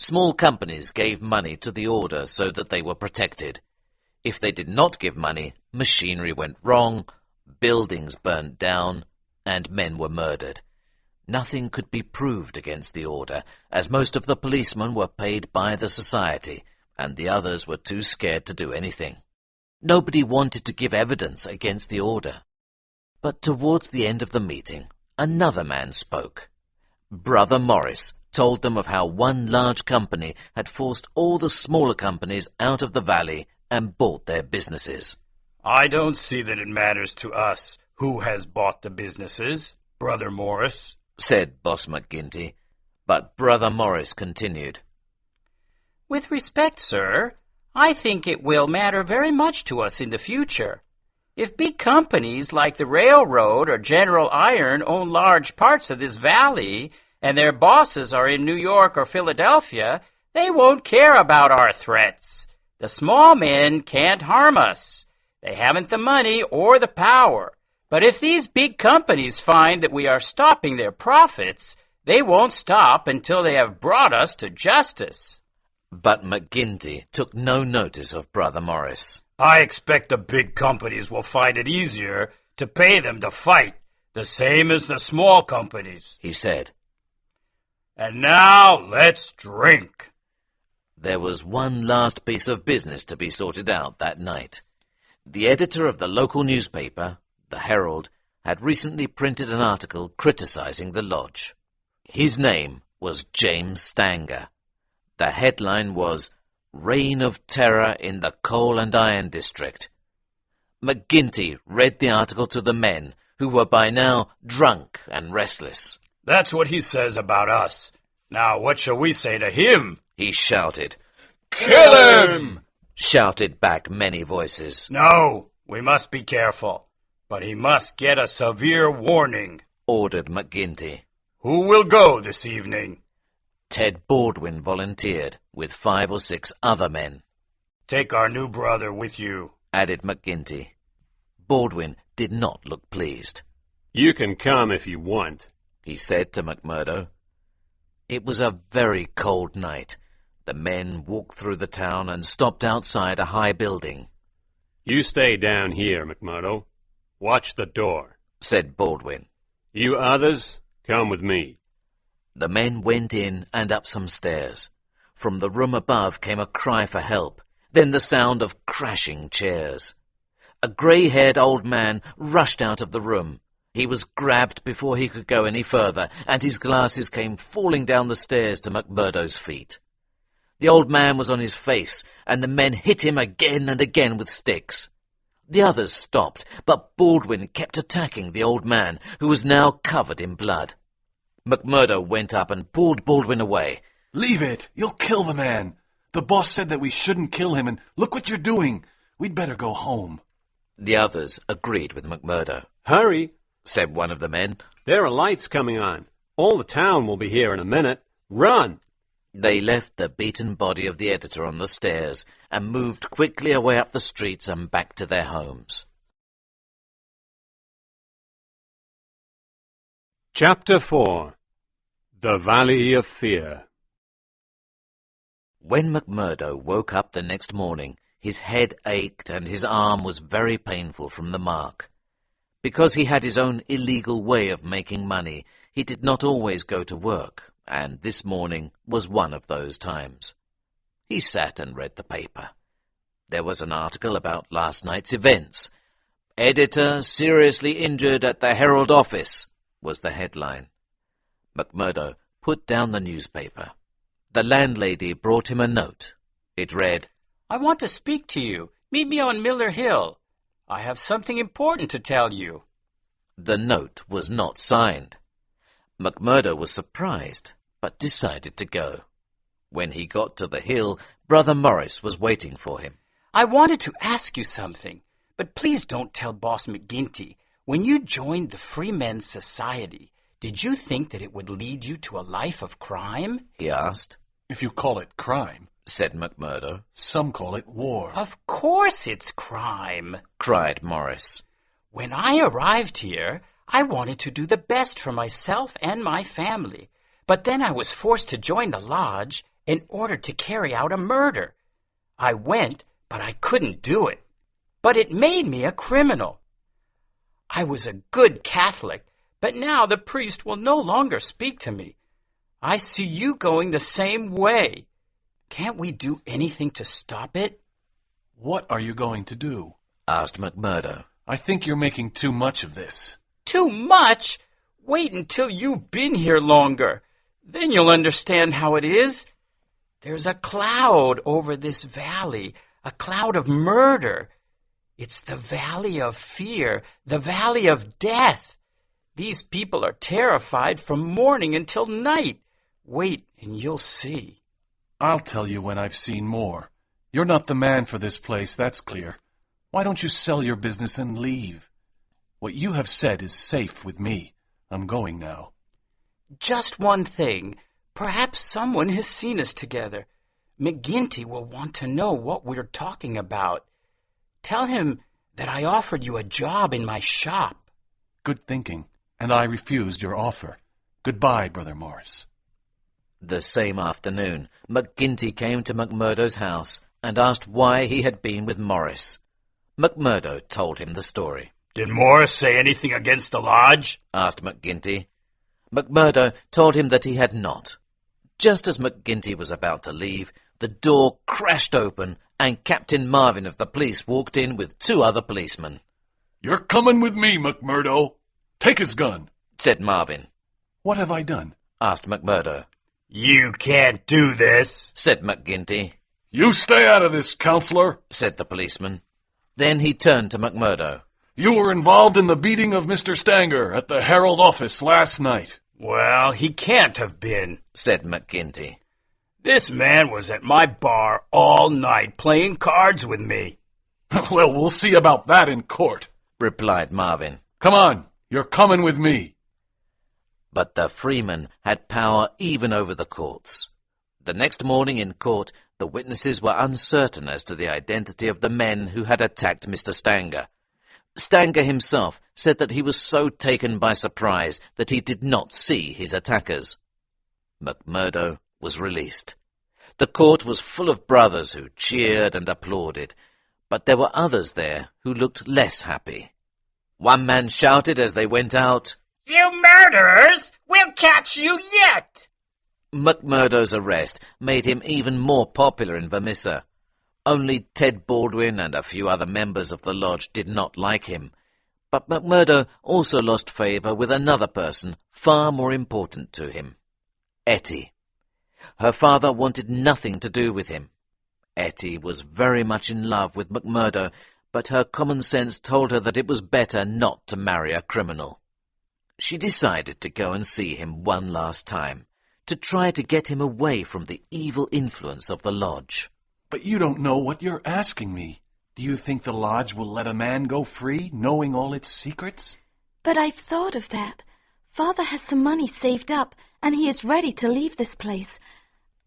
S2: Small companies gave money to the order so that they were protected. If they did not give money, machinery went wrong, buildings burnt down, and men were murdered. Nothing could be proved against the order, as most of the policemen were paid by the society, and the others were too scared to do anything. Nobody wanted to give evidence against the order. But towards the end of the meeting, another man spoke. Brother Morris told them of how one large company had forced all the smaller companies out of the valley and bought their businesses.
S5: I don't see that it matters to us who has bought the businesses, Brother Morris,
S2: said Boss McGinty. But Brother Morris continued.
S6: With respect, sir, I think it will matter very much to us in the future. If big companies like the railroad or General Iron own large parts of this valley, and their bosses are in New York or Philadelphia, they won't care about our threats. The small men can't harm us. They haven't the money or the power. But if these big companies find that we are stopping their profits, they won't stop until they have brought us to justice.
S2: But McGinty took no notice of Brother Morris.
S5: I expect the big companies will find it easier to pay them to fight, the same as the small companies,
S2: he said.
S5: And now let's drink.
S2: There was one last piece of business to be sorted out that night. The editor of the local newspaper, the Herald, had recently printed an article criticizing the lodge. His name was James Stanger. The headline was, "Reign of Terror in the Coal and Iron District." McGinty read the article to the men, who were by now drunk and restless.
S5: That's what he says about us. Now what shall we say to him?
S2: He shouted.
S5: Kill him!
S2: Shouted back many voices.
S5: No, we must be careful. But he must get a severe warning.
S2: Ordered McGinty.
S5: Who will go this evening?
S2: Ted Baldwin volunteered, with 5 or 6 other men.
S5: Take our new brother with you,
S2: added McGinty. Baldwin did not look pleased.
S1: You can come if you want,
S2: he said to McMurdo. It was a very cold night. The men walked through the town and stopped outside a high building.
S1: You stay down here, McMurdo. Watch the door,
S2: said Baldwin.
S1: You others, come with me.
S2: The men went in and up some stairs. From the room above came a cry for help, then the sound of crashing chairs. A grey-haired old man rushed out of the room. He was grabbed before he could go any further, and his glasses came falling down the stairs to McMurdo's feet. The old man was on his face, and the men hit him again and again with sticks. The others stopped, but Baldwin kept attacking the old man, who was now covered in blood. McMurdo went up and pulled Baldwin away.
S3: Leave it! You'll kill the man! The boss said that we shouldn't kill him, and look what you're doing! We'd better go home.
S2: The others agreed with McMurdo.
S1: Hurry,
S2: said one of the men.
S1: There are lights coming on. All the town will be here in a minute. Run!
S2: They left the beaten body of the editor on the stairs and moved quickly away up the streets and back to their homes.
S1: Chapter 4. The Valley of Fear.
S2: When McMurdo woke up the next morning, his head ached and his arm was very painful from the mark. Because he had his own illegal way of making money, he did not always go to work, and this morning was one of those times. He sat and read the paper. There was an article about last night's events. "Editor seriously injured at the Herald office," was the headline. McMurdo put down the newspaper. The landlady brought him a note. It read,
S6: I want to speak to you. Meet me on Miller Hill. I have something important to tell you.
S2: The note was not signed. McMurdo was surprised, but decided to go. When he got to the hill, Brother Morris was waiting for him.
S6: I wanted to ask you something, but please don't tell Boss McGinty. When you joined the Free Men's Society, did you think that it would lead you to a life of crime?
S2: He asked.
S3: If you call it crime,
S2: said McMurdo.
S3: Some call it war.
S6: Of course it's crime,
S2: cried Morris.
S6: When I arrived here, I wanted to do the best for myself and my family, but then I was forced to join the lodge in order to carry out a murder. I went, but I couldn't do it. But it made me a criminal. I was a good Catholic, but now the priest will no longer speak to me. I see you going the same way. Can't we do anything to stop it?
S3: What are you going to do?
S2: Asked McMurdo.
S3: I think you're making too much of this.
S6: Too much? Wait until you've been here longer. Then you'll understand how it is. There's a cloud over this valley, a cloud of murder. It's the valley of fear, the valley of death. These people are terrified from morning until night. Wait and you'll see.
S3: I'll tell you when I've seen more. You're not the man for this place, that's clear. Why don't you sell your business and leave? What you have said is safe with me. I'm going now.
S6: Just one thing. Perhaps someone has seen us together. McGinty will want to know what we're talking about. Tell him that I offered you a job in my shop.
S3: Good thinking, and I refused your offer. Goodbye, Brother Morris.
S2: The same afternoon, McGinty came to McMurdo's house and asked why he had been with Morris. McMurdo told him the story.
S5: Did Morris say anything against the lodge?
S2: Asked McGinty. McMurdo told him that he had not. Just as McGinty was about to leave, the door crashed open and Captain Marvin of the police walked in with 2 other policemen.
S3: "You're coming with me, McMurdo. Take his gun,"
S2: said Marvin.
S3: "What have I done?"
S2: asked McMurdo.
S6: You can't do this,
S2: said McGinty.
S3: "You stay out of this, counselor,"
S2: said the policeman. Then he turned to McMurdo.
S3: "You were involved in the beating of Mr. Stanger at the Herald office last night."
S6: Well, he can't have been,
S2: said McGinty.
S6: This man was at my bar all night playing cards with me.
S3: "Well, we'll see about that in court,"
S2: replied Marvin.
S3: "Come on, you're coming with me."
S2: But the freeman had power even over the courts. The next morning in court, the witnesses were uncertain as to the identity of the men who had attacked Mr. Stanger. Stanger himself said that he was so taken by surprise that he did not see his attackers. McMurdo was released. The court was full of brothers who cheered and applauded, but there were others there who looked less happy. One man shouted as they went out,
S6: You murderers! We'll catch you yet!
S2: McMurdo's arrest made him even more popular in Vermissa. Only Ted Baldwin and a few other members of the lodge did not like him, but McMurdo also lost favour with another person far more important to him, Etty. Her father wanted nothing to do with him. Etty was very much in love with McMurdo, but her common sense told her that it was better not to marry a criminal. She decided to go and see him one last time, to try to get him away from the evil influence of the lodge.
S3: "But you don't know what you're asking me. Do you think the lodge will let a man go free, knowing all its secrets?"
S4: But I've thought of that. Father has some money saved up, and he is ready to leave this place.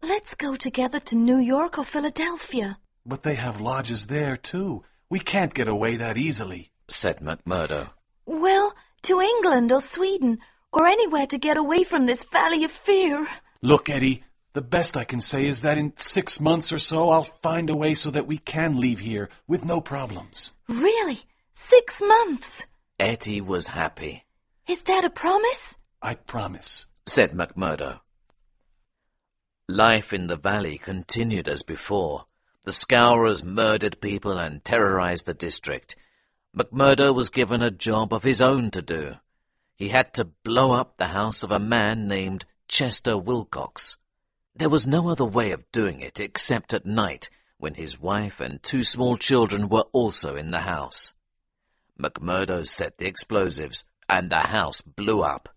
S4: Let's go together to New York or Philadelphia.
S3: "But they have lodges there, too. We can't get away that easily,"
S2: said McMurdo.
S4: Well, to England or Sweden, or anywhere to get away from this valley of fear.
S3: "Look, Eddie, the best I can say is that in 6 months or so I'll find a way so that we can leave here with no problems."
S4: Really? 6 months?
S2: Etty was happy.
S4: Is that a promise?
S3: "I promise,"
S2: said McMurdo. Life in the valley continued as before. The Scowrers murdered people and terrorized the district. McMurdo was given a job of his own to do. He had to blow up the house of a man named Chester Wilcox. There was no other way of doing it except at night, when his wife and 2 small children were also in the house. McMurdo set the explosives, and the house blew up.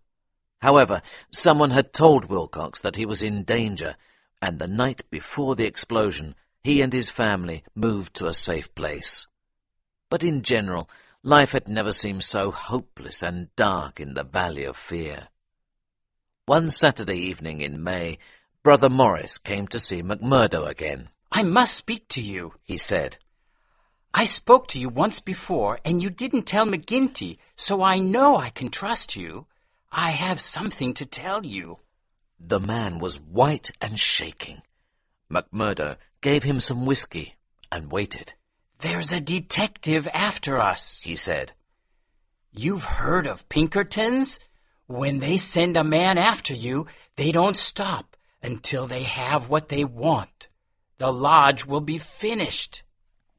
S2: However, someone had told Wilcox that he was in danger, and the night before the explosion, he and his family moved to a safe place. But in general, life had never seemed so hopeless and dark in the Valley of Fear. One Saturday evening in May, Brother Morris came to see McMurdo again.
S6: I must speak to you,
S2: he said.
S6: I spoke to you once before, and you didn't tell McGinty, so I know I can trust you. I have something to tell you.
S2: The man was white and shaking. McMurdo gave him some whiskey and waited.
S6: There's a detective after us, he said. You've heard of Pinkertons? When they send a man after you, they don't stop until they have what they want. The lodge will be finished.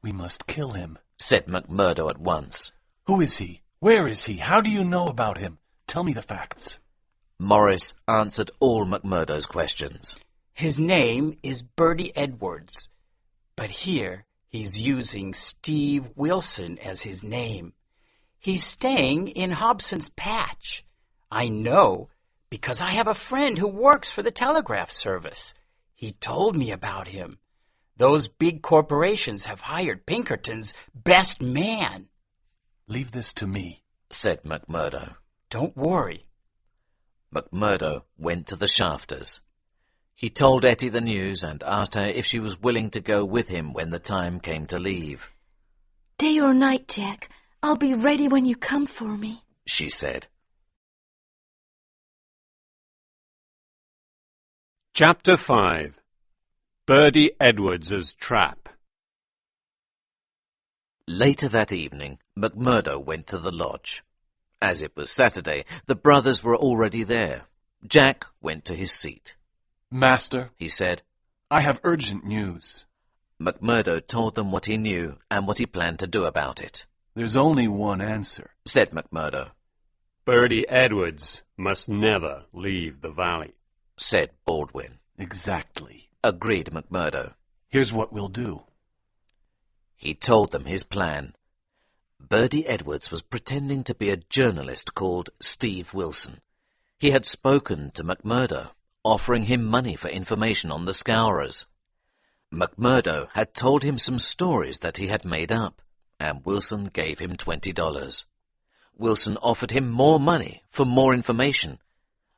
S3: "We must kill him,"
S2: said McMurdo at once.
S3: "Who is he? Where is he? How do you know about him? Tell me the facts."
S2: Morris answered all McMurdo's questions.
S6: His name is Bertie Edwards, but here he's using Steve Wilson as his name. He's staying in Hobson's Patch. I know because I have a friend who works for the telegraph service. He told me about him. Those big corporations have hired Pinkerton's best man.
S3: "Leave this to me,"
S2: said McMurdo.
S6: Don't worry.
S2: McMurdo went to the Shafters. He told Etty the news and asked her if she was willing to go with him when the time came to leave.
S4: Day or night, Jack, I'll be ready when you come for me,
S2: she said.
S1: Chapter 5. Bertie Edwards's Trap.
S2: Later that evening, McMurdo went to the lodge. As it was Saturday, the brothers were already there. Jack went to his seat.
S3: "Master,"
S2: he said,
S3: "I have urgent news."
S2: McMurdo told them what he knew and what he planned to do about it.
S3: There's only one answer,
S2: said McMurdo.
S1: Bertie Edwards must never leave the valley,
S2: said Baldwin.
S3: Exactly,
S2: agreed McMurdo.
S3: Here's what we'll do.
S2: He told them his plan. Bertie Edwards was pretending to be a journalist called Steve Wilson. He had spoken to McMurdo, offering him money for information on the Scourers. McMurdo had told him some stories that he had made up, and Wilson gave him $20. Wilson offered him more money for more information.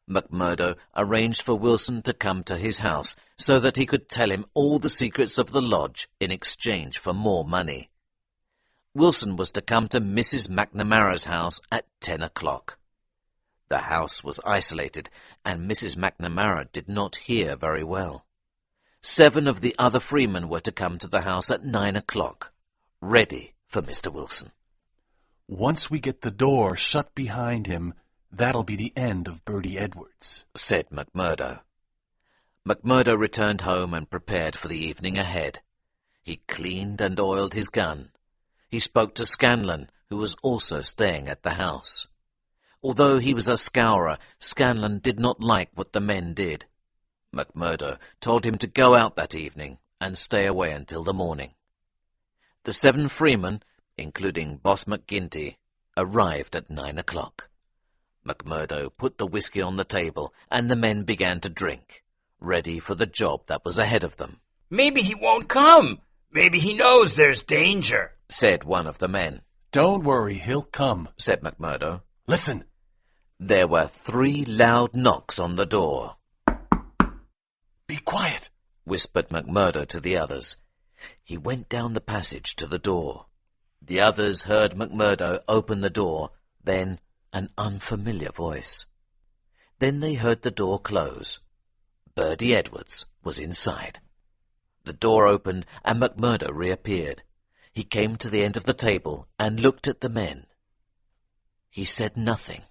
S2: McMurdo arranged for Wilson to come to his house so that he could tell him all the secrets of the lodge in exchange for more money. Wilson was to come to Mrs. McNamara's house at 10 o'clock. The house was isolated, and Mrs. McNamara did not hear very well. 7 of the other freemen were to come to the house at 9 o'clock, ready for Mr. Wilson.
S3: Once we get the door shut behind him, that'll be the end of Bertie Edwards,
S2: said McMurdo. McMurdo returned home and prepared for the evening ahead. He cleaned and oiled his gun. He spoke to Scanlon, who was also staying at the house. Although he was a scourer, Scanlon did not like what the men did. McMurdo told him to go out that evening and stay away until the morning. The 7 freemen, including Boss McGinty, arrived at 9 o'clock. McMurdo put the whiskey on the table, and the men began to drink, ready for the job that was ahead of them.
S6: Maybe he won't come. Maybe he knows there's danger,
S2: said one of the men.
S3: Don't worry, he'll come,
S2: said McMurdo.
S3: Listen.
S2: There were 3 loud knocks on the door.
S3: Be quiet,
S2: whispered McMurdo to the others. He went down the passage to the door. The others heard McMurdo open the door, then an unfamiliar voice. Then they heard the door close. Bertie Edwards was inside. The door opened and McMurdo reappeared. He came to the end of the table and looked at the men. He said nothing.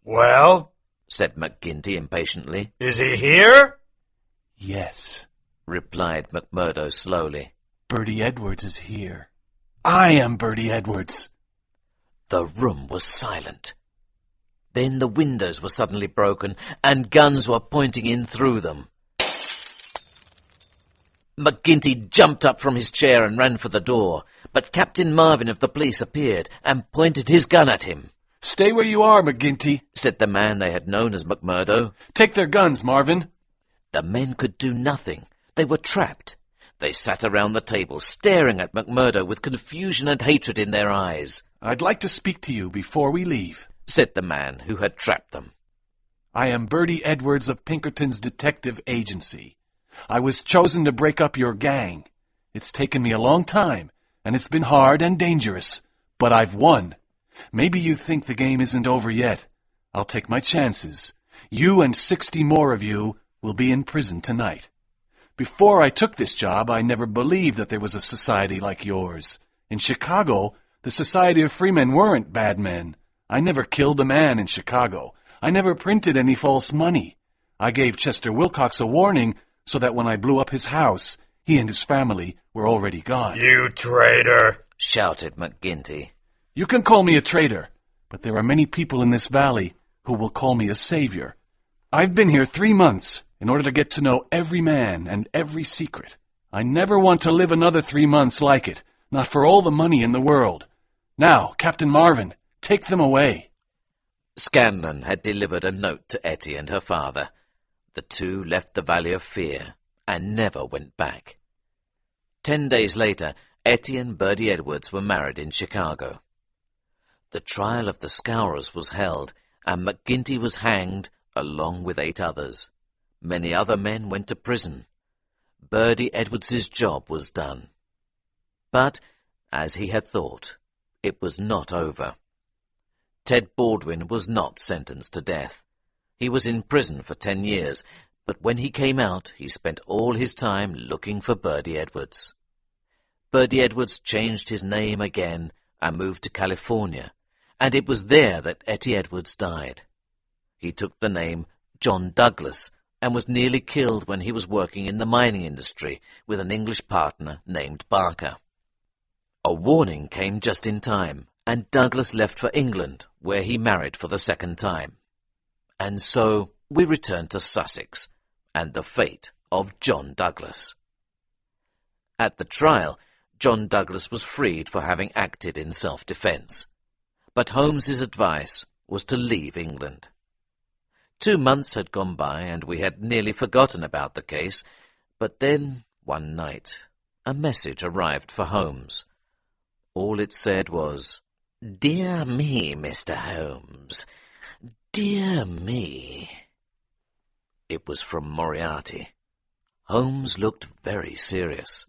S6: Well,
S2: said McGinty impatiently.
S6: Is he here?
S3: Yes,
S2: replied McMurdo slowly.
S3: Bertie Edwards is here. I am Bertie Edwards.
S2: The room was silent. Then the windows were suddenly broken, and guns were pointing in through them. McGinty jumped up from his chair and ran for the door, but Captain Marvin of the police appeared and pointed his gun at him.
S3: Stay where you are, McGinty,
S2: said the man they had known as McMurdo.
S3: Take their guns, Marvin.
S2: The men could do nothing. They were trapped. They sat around the table, staring at McMurdo with confusion and hatred in their eyes.
S3: I'd like to speak to you before we leave,
S2: said the man who had trapped them.
S3: I am Bertie Edwards of Pinkerton's detective agency. I was chosen to break up your gang. It's taken me a long time, and it's been hard and dangerous, but I've won. Maybe you think the game isn't over yet. I'll take my chances. You and 60 more of you will be in prison tonight. Before I took this job, I never believed that there was a society like yours. In Chicago, the Society of Freemen weren't bad men. I never killed a man in Chicago. I never printed any false money. I gave Chester Wilcox a warning so that when I blew up his house, he and his family were already gone.
S6: You traitor!
S2: Shouted McGinty.
S3: You can call me a traitor, but there are many people in this valley who will call me a savior. I've been here 3 months in order to get to know every man and every secret. I never want to live another 3 months like it, not for all the money in the world. Now, Captain Marvin, take them away.
S2: Scanlon had delivered a note to Etty and her father. The 2 left the Valley of Fear and never went back. 10 days later, Etty and Bertie Edwards were married in Chicago. The trial of the Scourers was held, and McGinty was hanged along with 8 others. Many other men went to prison. Bertie Edwards's job was done. But, as he had thought, it was not over. Ted Baldwin was not sentenced to death. He was in prison for 10 years, but when he came out, he spent all his time looking for Bertie Edwards. Bertie Edwards changed his name again and moved to California, and it was there that Etty Edwards died. He took the name John Douglas and was nearly killed when he was working in the mining industry with an English partner named Barker. A warning came just in time, and Douglas left for England, where he married for the second time. And so we return to Sussex and the fate of John Douglas. At the trial, John Douglas was freed for having acted in self-defence, but Holmes's advice was to leave England. 2 months had gone by, and we had nearly forgotten about the case, but then, one night, a message arrived for Holmes. All it said was, "Dear me, Mr. Holmes, dear me." It was from Moriarty. Holmes looked very serious.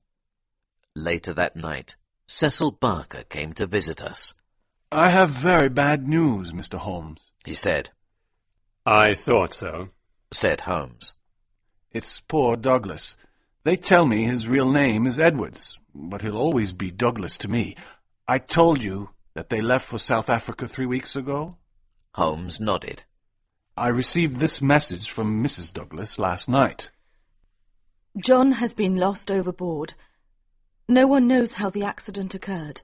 S2: Later that night, Cecil Barker came to visit us.
S3: "I have very bad news, Mr. Holmes,"
S2: He said.
S1: I thought so.
S2: Said Holmes.
S3: "It's poor Douglas. They tell me his real name is Edwards, but he'll always be Douglas to me. I told you that they left for South Africa 3 weeks ago?"
S2: Holmes nodded.
S3: "I received this message from Mrs. Douglas last night."
S4: John has been lost overboard. No one knows how the accident occurred.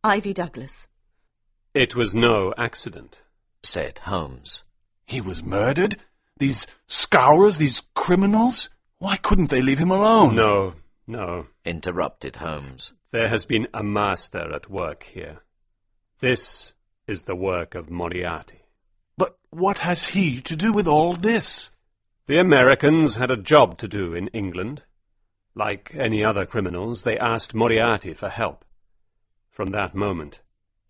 S4: Ivy Douglas.
S1: It was no accident.
S2: Said Holmes.
S3: "He was murdered? These scourers, these criminals? Why couldn't they leave him alone?"
S1: No.
S2: Interrupted Holmes.
S1: There has been a master at work here. This is the work of Moriarty.
S3: "But what has he to do with all this?"
S1: The Americans had a job to do in England. Like any other criminals, they asked Moriarty for help. From that moment,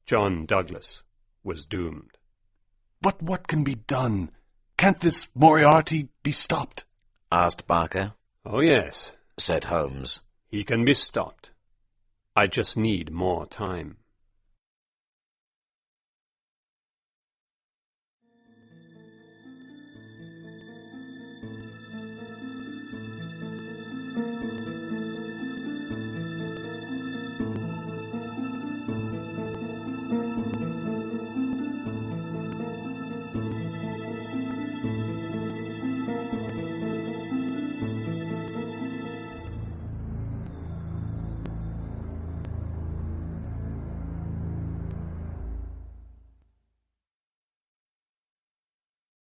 S1: John Douglas was doomed.
S3: "But what can be done? Can't this Moriarty be stopped?"
S2: Asked Barker.
S1: Oh, yes,
S2: Said Holmes.
S1: he can be stopped. I just need more time.